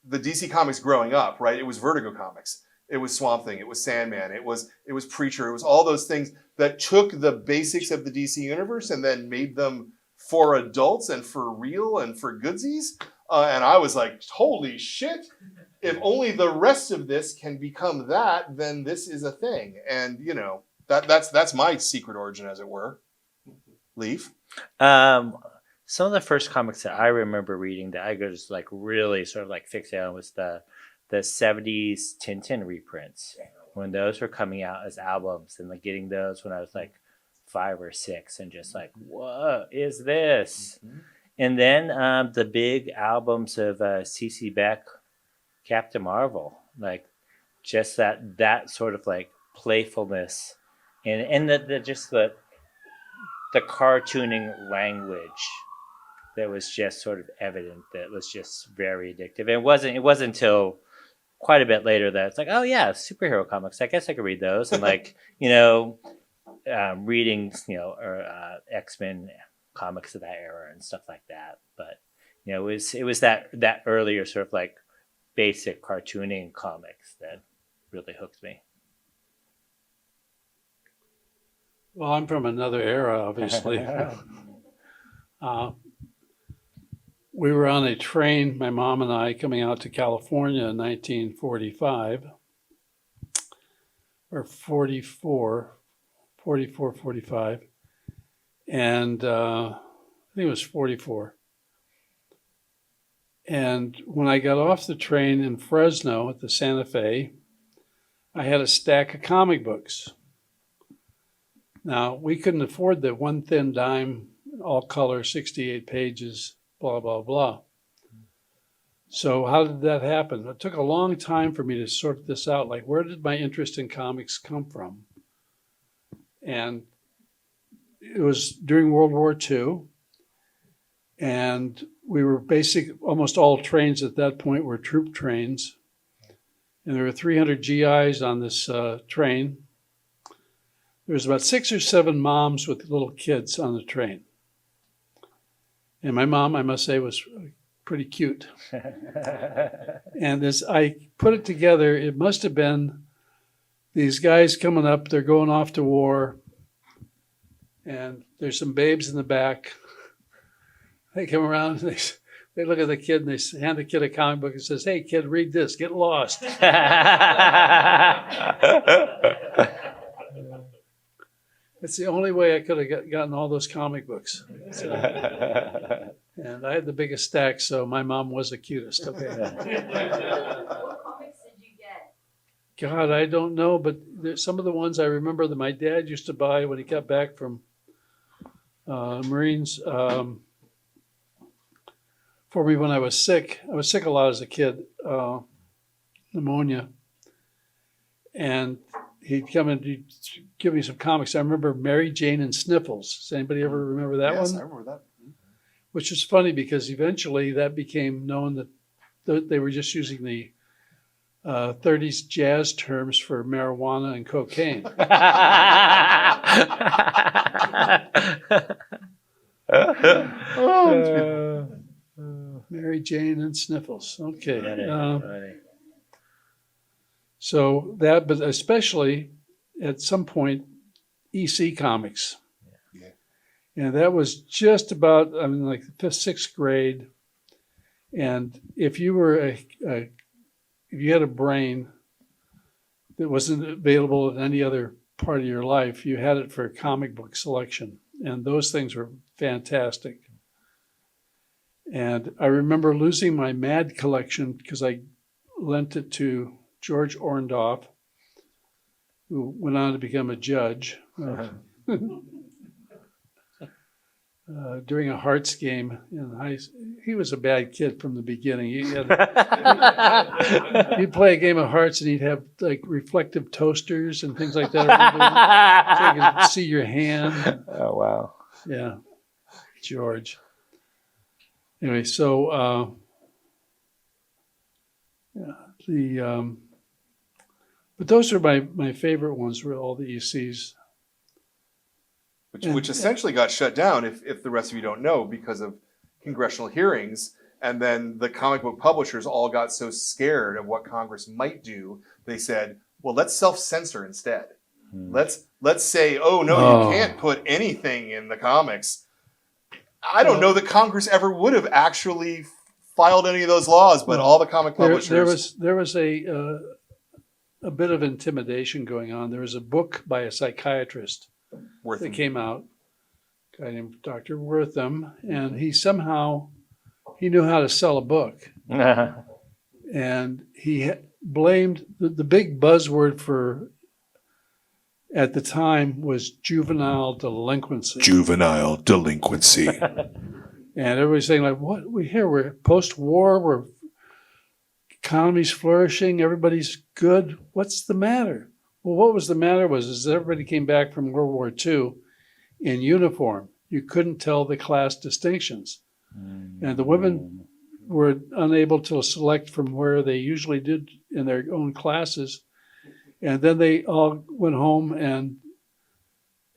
Speaker 2: the DC Comics growing up, right? It was Vertigo Comics. It was Swamp Thing. It was Sandman. It was Preacher. It was all those things that took the basics of the DC universe and then made them for adults and for real and for goodsies. And I was like, holy shit. If only the rest of this can become that, then this is a thing. And, you know, that's my secret origin, as it were. Leaf?
Speaker 1: Some of the first comics that I remember reading that I was like really sort of like fixated on was the 70s Tintin reprints, when those were coming out as albums, and like getting those when I was like 5 or 6 and just like, what is this? Mm-hmm. And then the big albums of C.C. Beck, Captain Marvel, like just that sort of like playfulness and the just the cartooning language that was just sort of evident, that was just very addictive. And it wasn't until quite a bit later that it's like, oh yeah, superhero comics, I guess I could read those. And like, you know, reading, you know, or X-Men comics of that era and stuff like that. But you know, it was that earlier sort of like basic cartooning comics that really hooked me.
Speaker 3: Well, I'm from another era, obviously. We were on a train, my mom and I, coming out to California in 1945, or 44, 45. And I think it was 44. And when I got off the train in Fresno at the Santa Fe, I had a stack of comic books. Now, we couldn't afford the one thin dime, all color, 68 pages, blah, blah, blah. So how did that happen? It took a long time for me to sort this out. Like, where did my interest in comics come from? And it was during World War II. And we were almost all trains at that point were troop trains. And there were 300 GIs on this train. There was about 6 or 7 moms with little kids on the train. And my mom, I must say, was pretty cute. And as I put it together, it must have been these guys coming up, they're going off to war, and there's some babes in the back. They come around and they look at the kid and they hand the kid a comic book and says, "Hey kid, read this, get lost." It's the only way I could have gotten all those comic books. So, and I had the biggest stack, so my mom was the cutest. Okay.
Speaker 4: What comics did you get?
Speaker 3: God, I don't know, but there's some of the ones I remember that my dad used to buy when he got back from Marines for me when I was sick. I was sick a lot as a kid, pneumonia. And he'd come and he'd give me some comics. I remember Mary Jane and Sniffles. Does anybody ever remember that one?
Speaker 2: Yes, I remember that.
Speaker 3: Which was funny because eventually that became known that they were just using the 30s jazz terms for marijuana and cocaine. Mary Jane and Sniffles. Okay. So that, but especially at some point, EC Comics.
Speaker 2: Yeah.
Speaker 3: And that was just about, I mean, like the 5th, 6th grade. And if you were if you had a brain that wasn't available in any other part of your life, you had it for comic book selection. And those things were fantastic. And I remember losing my Mad collection because I lent it to George Orndorff, who went on to become a judge. During a Hearts game in he was a bad kid from the beginning. He'd play a game of Hearts and he'd have like reflective toasters and things like that around the room, so you could see your hand.
Speaker 1: Oh wow.
Speaker 3: Yeah, George. Anyway, so but those are my favorite ones. Were all the ECs.
Speaker 2: Which essentially got shut down, if the rest of you don't know, because of congressional hearings. And then the comic book publishers all got so scared of what Congress might do, they said, well, let's self-censor instead. Let's say, oh, no, you can't put anything in the comics. I don't know that Congress ever would have actually filed any of those laws, but all the comic publishers...
Speaker 3: There was a bit of intimidation going on. There was a book by a psychiatrist that came out, a guy named Dr. Wortham, and he knew how to sell a book. And he blamed, the big buzzword for, at the time, was juvenile delinquency.
Speaker 2: Juvenile delinquency.
Speaker 3: And everybody's saying, like, what? We're post-war, we're economy's flourishing, everybody's good. What's the matter? Well, what was the matter was everybody came back from World War II in uniform. You couldn't tell the class distinctions. And the women were unable to select from where they usually did in their own classes. And then they all went home and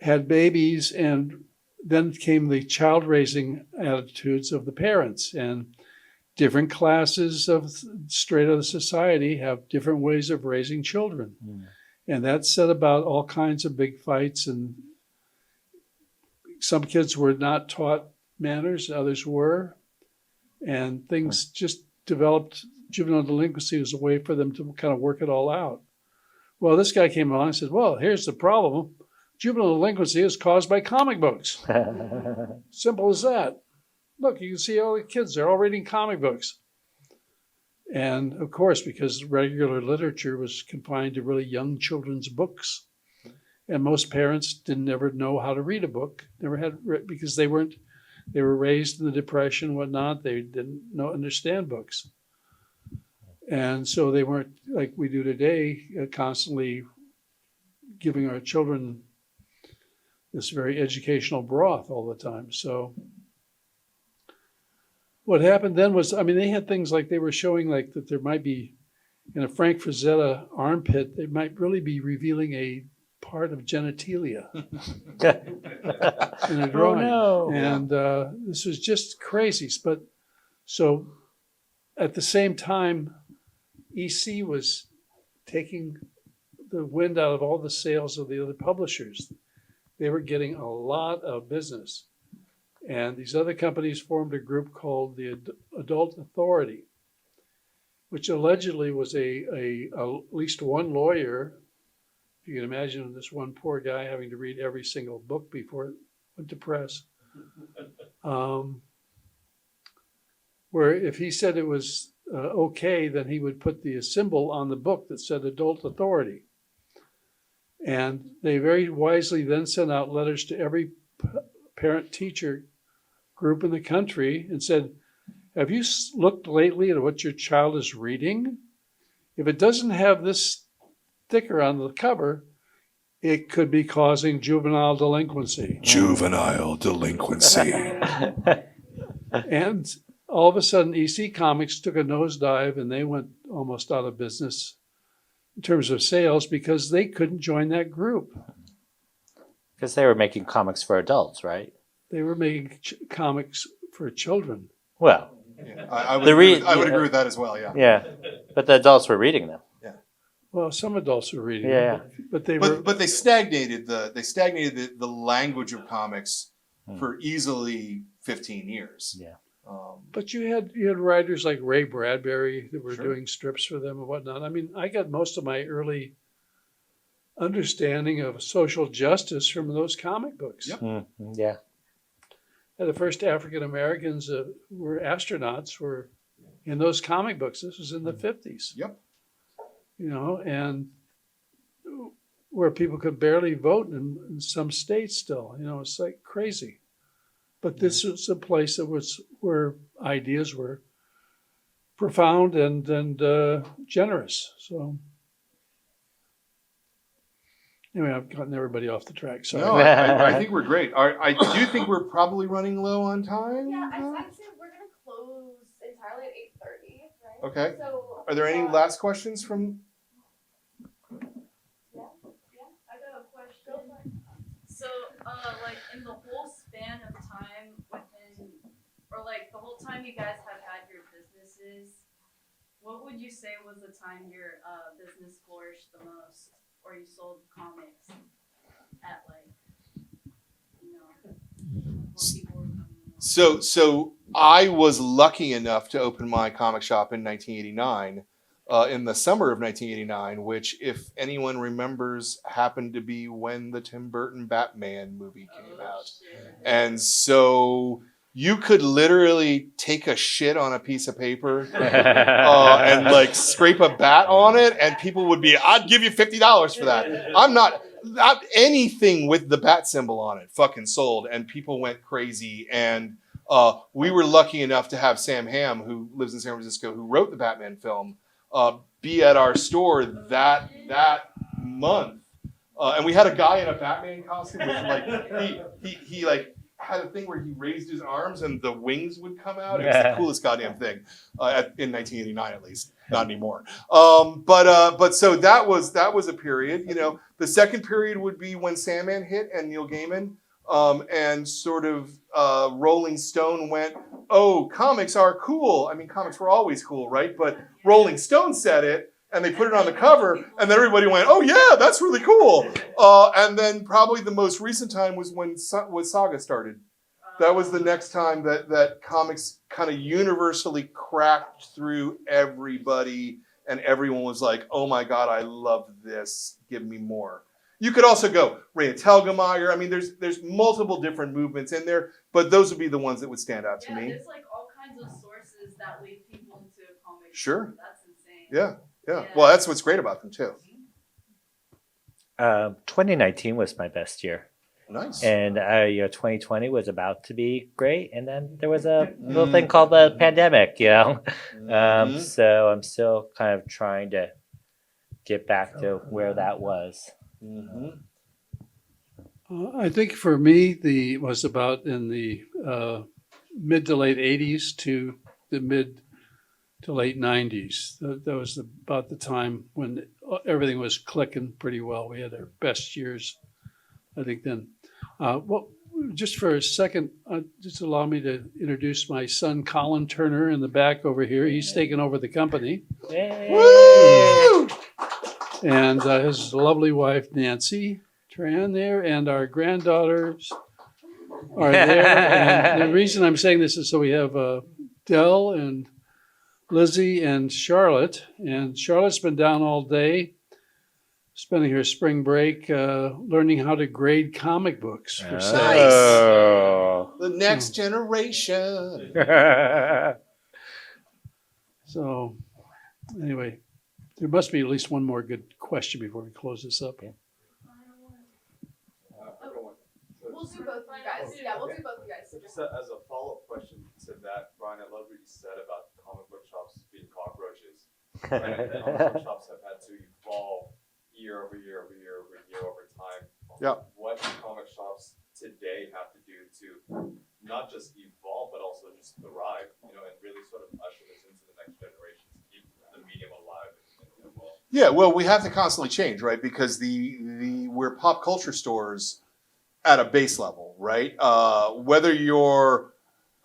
Speaker 3: had babies, and then came the child-raising attitudes of the parents. And different classes of straight out of society have different ways of raising children. And that set about all kinds of big fights, and some kids were not taught manners, others were, and things just developed. Juvenile delinquency was a way for them to kind of work it all out. Well, this guy came along and said, well, here's the problem. Juvenile delinquency is caused by comic books. Simple as that. Look, you can see all the kids, they're all reading comic books. And of course, because regular literature was confined to really young children's books, and most parents didn't ever know how to read a book, because they were raised in the Depression and whatnot. They didn't understand books. And so they weren't, like we do today, constantly giving our children this very educational broth all the time. So what happened then was, they had things like they were showing like that there might be, in a Frank Frazetta armpit, they might really be revealing a part of genitalia in a drawing.
Speaker 1: Oh, no.
Speaker 3: And this was just crazy. But so at the same time, EC was taking the wind out of all the sales of the other publishers. They were getting a lot of business. And these other companies formed a group called the Adult Authority, which allegedly was at least one lawyer. You can imagine this one poor guy having to read every single book before it went to press. Where if he said it was okay, then he would put the symbol on the book that said Adult Authority. And they very wisely then sent out letters to every parent-teacher group in the country and said, have you looked lately at what your child is reading? If it doesn't have this sticker on the cover, it could be causing juvenile delinquency.
Speaker 2: Juvenile delinquency.
Speaker 3: And all of a sudden, EC Comics took a nosedive and they went almost out of business in terms of sales because they couldn't join that group.
Speaker 1: Because they were making comics for adults, right?
Speaker 3: They were making comics for children.
Speaker 1: Well,
Speaker 2: Yeah, I would agree with that as well, yeah.
Speaker 1: yeah, but the adults were reading them.
Speaker 3: Well, some adults were reading
Speaker 1: Yeah.
Speaker 3: them, but they were.
Speaker 2: But they stagnated the language of comics for easily 15 years.
Speaker 1: Yeah.
Speaker 3: But you had writers like Ray Bradbury that were
Speaker 2: Sure.
Speaker 3: doing strips for them and whatnot. I mean, I got most of my early understanding of social justice from those comic books.
Speaker 2: Yep.
Speaker 1: Yeah.
Speaker 3: And the first African Americans who were astronauts were in those comic books. This was in the 50s.
Speaker 2: Yep.
Speaker 3: You know, and where people could barely vote in some states still. You know, it's like crazy. But this was a place that was where ideas were profound and generous. So anyway, I've gotten everybody off the track. Sorry.
Speaker 2: No, I think we're great. I do think we're probably running low on time.
Speaker 4: Yeah, I'd say we're gonna close entirely at 8:30, right?
Speaker 2: Okay.
Speaker 4: So
Speaker 2: Are there any last questions from?
Speaker 8: I got a question. So, like in the whole span of time within, or like the whole time you guys have had your businesses, what would you say was the time your business flourished the most, or you sold comics at like, you know, more people were coming in?
Speaker 2: So I was lucky enough to open my comic shop in 1989, in the summer of 1989, which, if anyone remembers, happened to be when the Tim Burton Batman movie came out. And so you could literally take a shit on a piece of paper and like scrape a bat on it, and people would be, I'd give you $50 for that. I'm not anything with the bat symbol on it fucking sold, and people went crazy. And we were lucky enough to have Sam Hamm, who lives in San Francisco, who wrote the Batman film, be at our store that month. And we had a guy in a Batman costume with like he like had a thing where he raised his arms and the wings would come out. It was the coolest goddamn thing in 1989, at least. Not anymore. But so that was a period. You know, the second period would be when Sandman hit and Neil Gaiman, and sort of Rolling Stone went, oh, comics are cool. I mean, comics were always cool, right? But Rolling Stone said it, and they put it on the cover, and then everybody went, oh yeah, that's really cool. And then probably the most recent time was when Saga started. That was the next time that comics kind of universally cracked through everybody, and everyone was like, oh my God, I love this. Give me more. You could also go Ray Telgemeier. I mean, there's multiple different movements in there, but those would be the ones that would stand out to me.
Speaker 8: There's like all kinds of sources that lead people into comics.
Speaker 2: Sure.
Speaker 8: That's insane.
Speaker 2: Yeah. Well, that's what's great about them too.
Speaker 1: 2019 was my best year.
Speaker 2: Nice.
Speaker 1: And 2020 was about to be great, and then there was a little thing called the pandemic, you know. So I'm still kind of trying to get back to where that was.
Speaker 3: I think for me, was about in the mid to late 80s to the mid to late 90s. That was about the time when everything was clicking pretty well. We had our best years, I think, then. Well, just for a second, just allow me to introduce my son, Colin Turner, in the back over here. He's taken over the company.
Speaker 1: Yay!
Speaker 3: And his lovely wife, Nancy Tran, there, and our granddaughters are there. And the reason I'm saying this is so we have Dell and Lizzie and Charlotte. And Charlotte's been down all day, spending her spring break learning how to grade comic books for sale.
Speaker 1: Oh.
Speaker 2: The next generation.
Speaker 3: So anyway, there must be at least one more good question before we close this up.
Speaker 4: we'll do both of you guys. Yeah, we'll do both of you guys.
Speaker 9: So just as a follow-up question to that, Brian, I love what you said about comic book shops being cockroaches. Right? Comic book shops have had to evolve year over year over time.
Speaker 2: Yeah.
Speaker 9: What comic shops today have to do to not just evolve, but also just thrive, and really sort of usher this into the next generation to keep the medium alive and well.
Speaker 2: Yeah, well, we have to constantly change, right? Because we're pop culture stores at a base level, right? Whether you're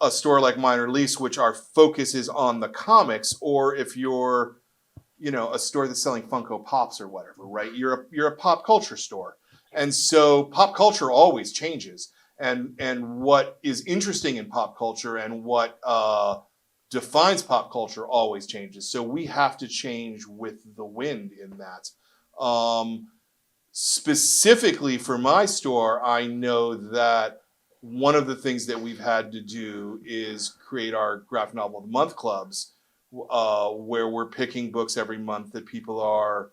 Speaker 2: a store like mine or Lease, which our focus is on the comics, or if you're, a store that's selling Funko Pops or whatever, right? You're a pop culture store. And so pop culture always changes. and what is interesting in pop culture and what defines pop culture always changes. So we have to change with the wind in that. Specifically for my store, I know that one of the things that we've had to do is create our graphic novel of the month clubs, where we're picking books every month that people are,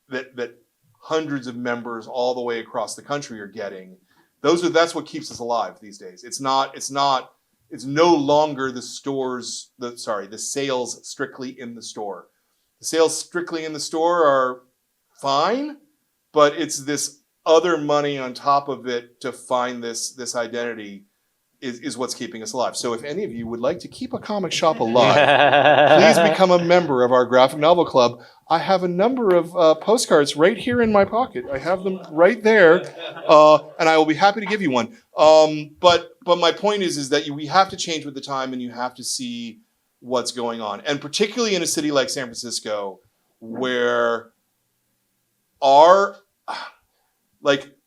Speaker 2: that hundreds of members all the way across the country are getting. That's what keeps us alive these days. It's no longer the sales strictly in the store. The sales strictly in the store are fine, but it's this other money on top of it to find this identity is what's keeping us alive. So if any of you would like to keep a comic shop alive, please become a member of our graphic novel club. I have a number of postcards right here in my pocket. I have them right there, and I will be happy to give you one. But my point is that we have to change with the time, and you have to see what's going on. And particularly in a city like San Francisco, where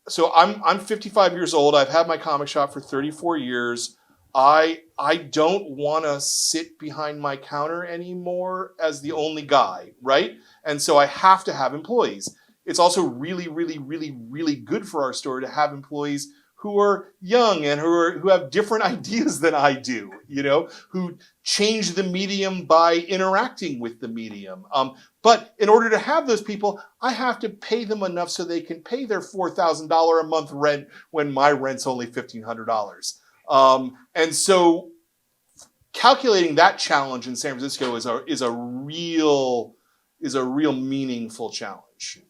Speaker 2: so I'm 55 years old. I've had my comic shop for 34 years. I don't want to sit behind my counter anymore as the only guy, right? And so I have to have employees. It's also really, really, really, really good for our store to have employees who are young and who have different ideas than I do, who change the medium by interacting with the medium. But in order to have those people, I have to pay them enough so they can pay their $4,000 a month rent when my rent's only $1,500. And so calculating that challenge in San Francisco is a real meaningful challenge.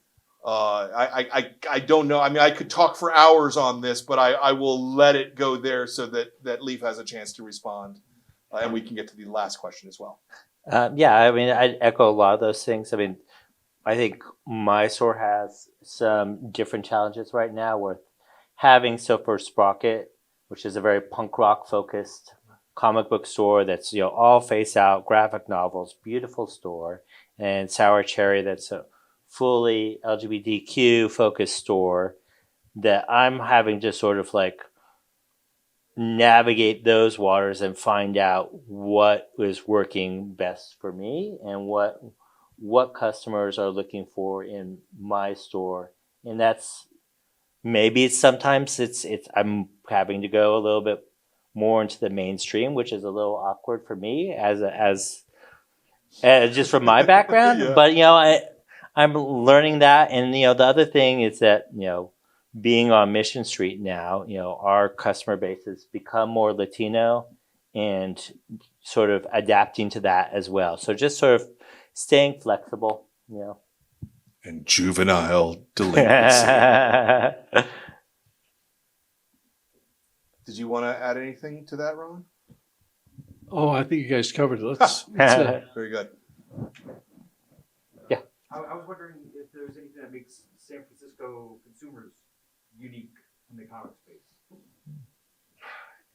Speaker 2: I don't know. I mean, I could talk for hours on this, but I will let it go there so that Leaf has a chance to respond, and we can get to the last question as well.
Speaker 1: Yeah, I mean, I'd echo a lot of those things. I mean, I think my store has some different challenges right now with having for Sprocket, which is a very punk rock focused comic book store that's all face out graphic novels, beautiful store, and Sour Cherry that's a fully LGBTQ focused store that I'm having to sort of navigate those waters and find out what is working best for me and what customers are looking for in my store. And that's sometimes I'm having to go a little bit more into the mainstream, which is a little awkward for me as just from my background.
Speaker 2: Yeah.
Speaker 1: But I'm learning that, and the other thing is that being on Mission Street now, our customer base has become more Latino, and sort of adapting to that as well. So just sort of staying flexible,
Speaker 2: And juvenile delinquency. Did you want to add anything to that, Ron?
Speaker 3: Oh, I think you guys covered it. Let's
Speaker 2: Very good.
Speaker 10: I was wondering if there's anything that makes San Francisco consumers unique in the comic space.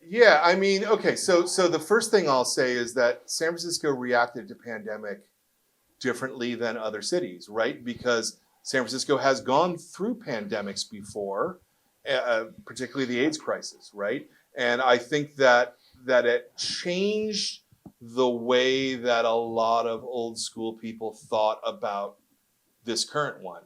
Speaker 2: Yeah, I mean, okay, so the first thing I'll say is that San Francisco reacted to pandemic differently than other cities, right? Because San Francisco has gone through pandemics before, particularly the AIDS crisis, right? And I think that it changed the way that a lot of old school people thought about this current one.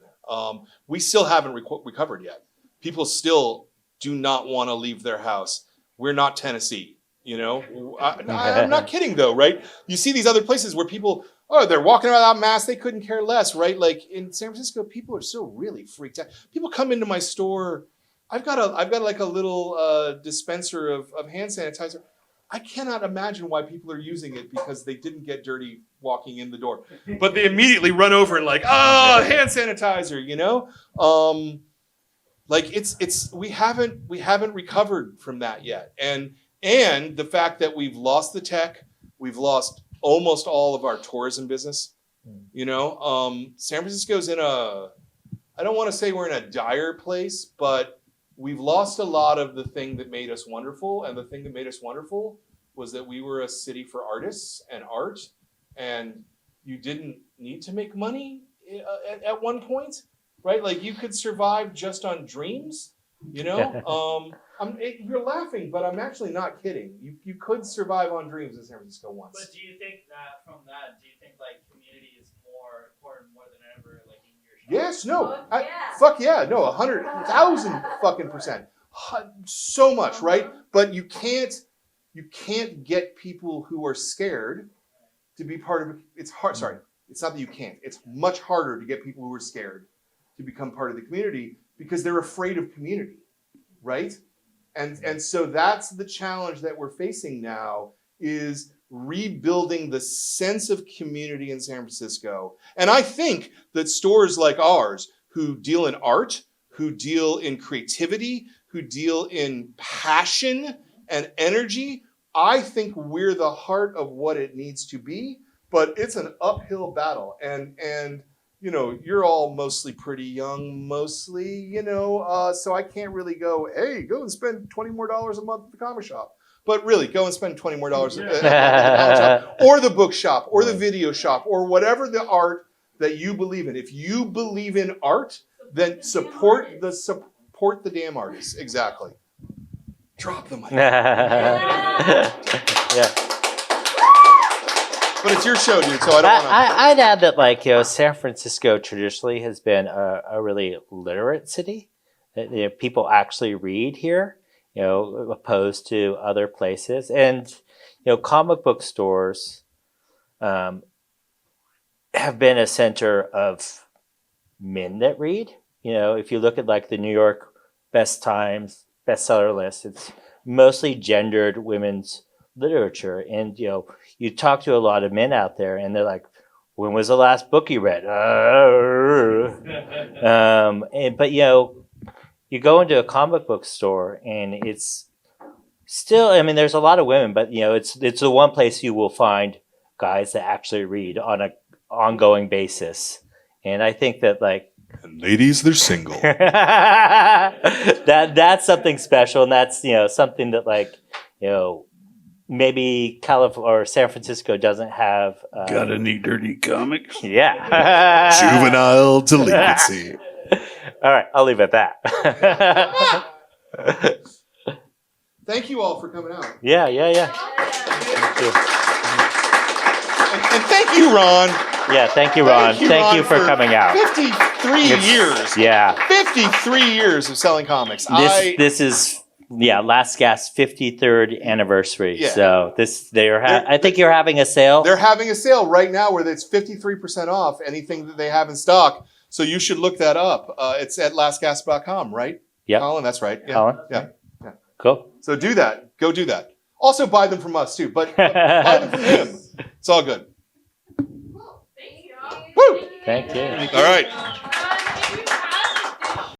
Speaker 2: We still haven't recovered yet. People still do not want to leave their house. We're not Tennessee, I'm not kidding though, right? You see these other places where people, they're walking around without masks, they couldn't care less, right? Like in San Francisco, people are still really freaked out. People come into my store. I've got like a little dispenser of hand sanitizer. I cannot imagine why people are using it because they didn't get dirty walking in the door, but they immediately run over and hand sanitizer, we haven't recovered from that yet. And the fact that we've lost the tech, we've lost almost all of our tourism business, San Francisco's I don't want to say we're in a dire place, but we've lost a lot of the thing that made us wonderful. And the thing that made us wonderful was that we were a city for artists and art, and you didn't need to make money at one point, right? Like you could survive just on dreams. You know, you're laughing, but I'm actually not kidding. You could survive on dreams in San Francisco once.
Speaker 11: But do you think that from that, do you think like community is more important more than ever, like in your shop?
Speaker 2: Yes, no,
Speaker 8: Yeah.
Speaker 2: fuck yeah, no, 100,000 fucking percent, so much, right? But you can't get people who are scared to be part of it. It's hard. Sorry, it's not that you can't. It's much harder to get people who are scared to become part of the community because they're afraid of community, right? And so that's the challenge that we're facing now is rebuilding the sense of community in San Francisco. And I think that stores like ours who deal in art, who deal in creativity, who deal in passion and energy, I think we're the heart of what it needs to be, but it's an uphill battle. And you know, you're all mostly pretty young, mostly, you know, so I can't really go, hey, go and spend $20 more a month at the comic shop. But really, go and spend $20 more at the comic shop, or the bookshop, or the video shop, or whatever the art that you believe in. If you believe in art, then support the damn artists. Exactly. Drop the mic.
Speaker 1: Yeah.
Speaker 2: But it's your show, dude, so I don't want to.
Speaker 1: I'd add that, like, you know, San Francisco traditionally has been a really literate city. That, you know, people actually read here, you know, opposed to other places. And, you know, comic book stores have been a center of men that read. You know, if you look at, like, the New York Best Times bestseller list, it's mostly gendered women's literature. And, you know, you talk to a lot of men out there and they're like, when was the last book you read? But, you know, you go into a comic book store and it's still, I mean, there's a lot of women, but, you know, it's the one place you will find guys that actually read on an ongoing basis. And I think that, like,
Speaker 2: and ladies, they're single.
Speaker 1: that's something special. And that's, you know, something that, like, you know, maybe California or San Francisco doesn't have.
Speaker 5: Got any dirty comics?
Speaker 1: Yeah.
Speaker 2: Juvenile delinquency.
Speaker 1: All right, I'll leave it at that.
Speaker 2: Thank you all for coming out.
Speaker 1: Yeah.
Speaker 2: Thank you. And thank you, Ron.
Speaker 1: Yeah, thank you, Ron. Thank you for coming out.
Speaker 2: 53 years.
Speaker 1: Yeah.
Speaker 2: 53 years of selling comics.
Speaker 1: This is Last Gasp 53rd anniversary.
Speaker 2: Yeah.
Speaker 1: So I think you're having a sale.
Speaker 2: They're having a sale right now where it's 53% off anything that they have in stock. So you should look that up. It's at lastgasp.com, right?
Speaker 1: Yeah.
Speaker 2: Colin, that's right. Yeah.
Speaker 1: Colin?
Speaker 2: Yeah.
Speaker 1: Cool.
Speaker 2: So do that. Go do that. Also buy them from us too, but buy them from him. It's all good.
Speaker 8: Thank you.
Speaker 2: Woo!
Speaker 1: Thank you.
Speaker 2: All right.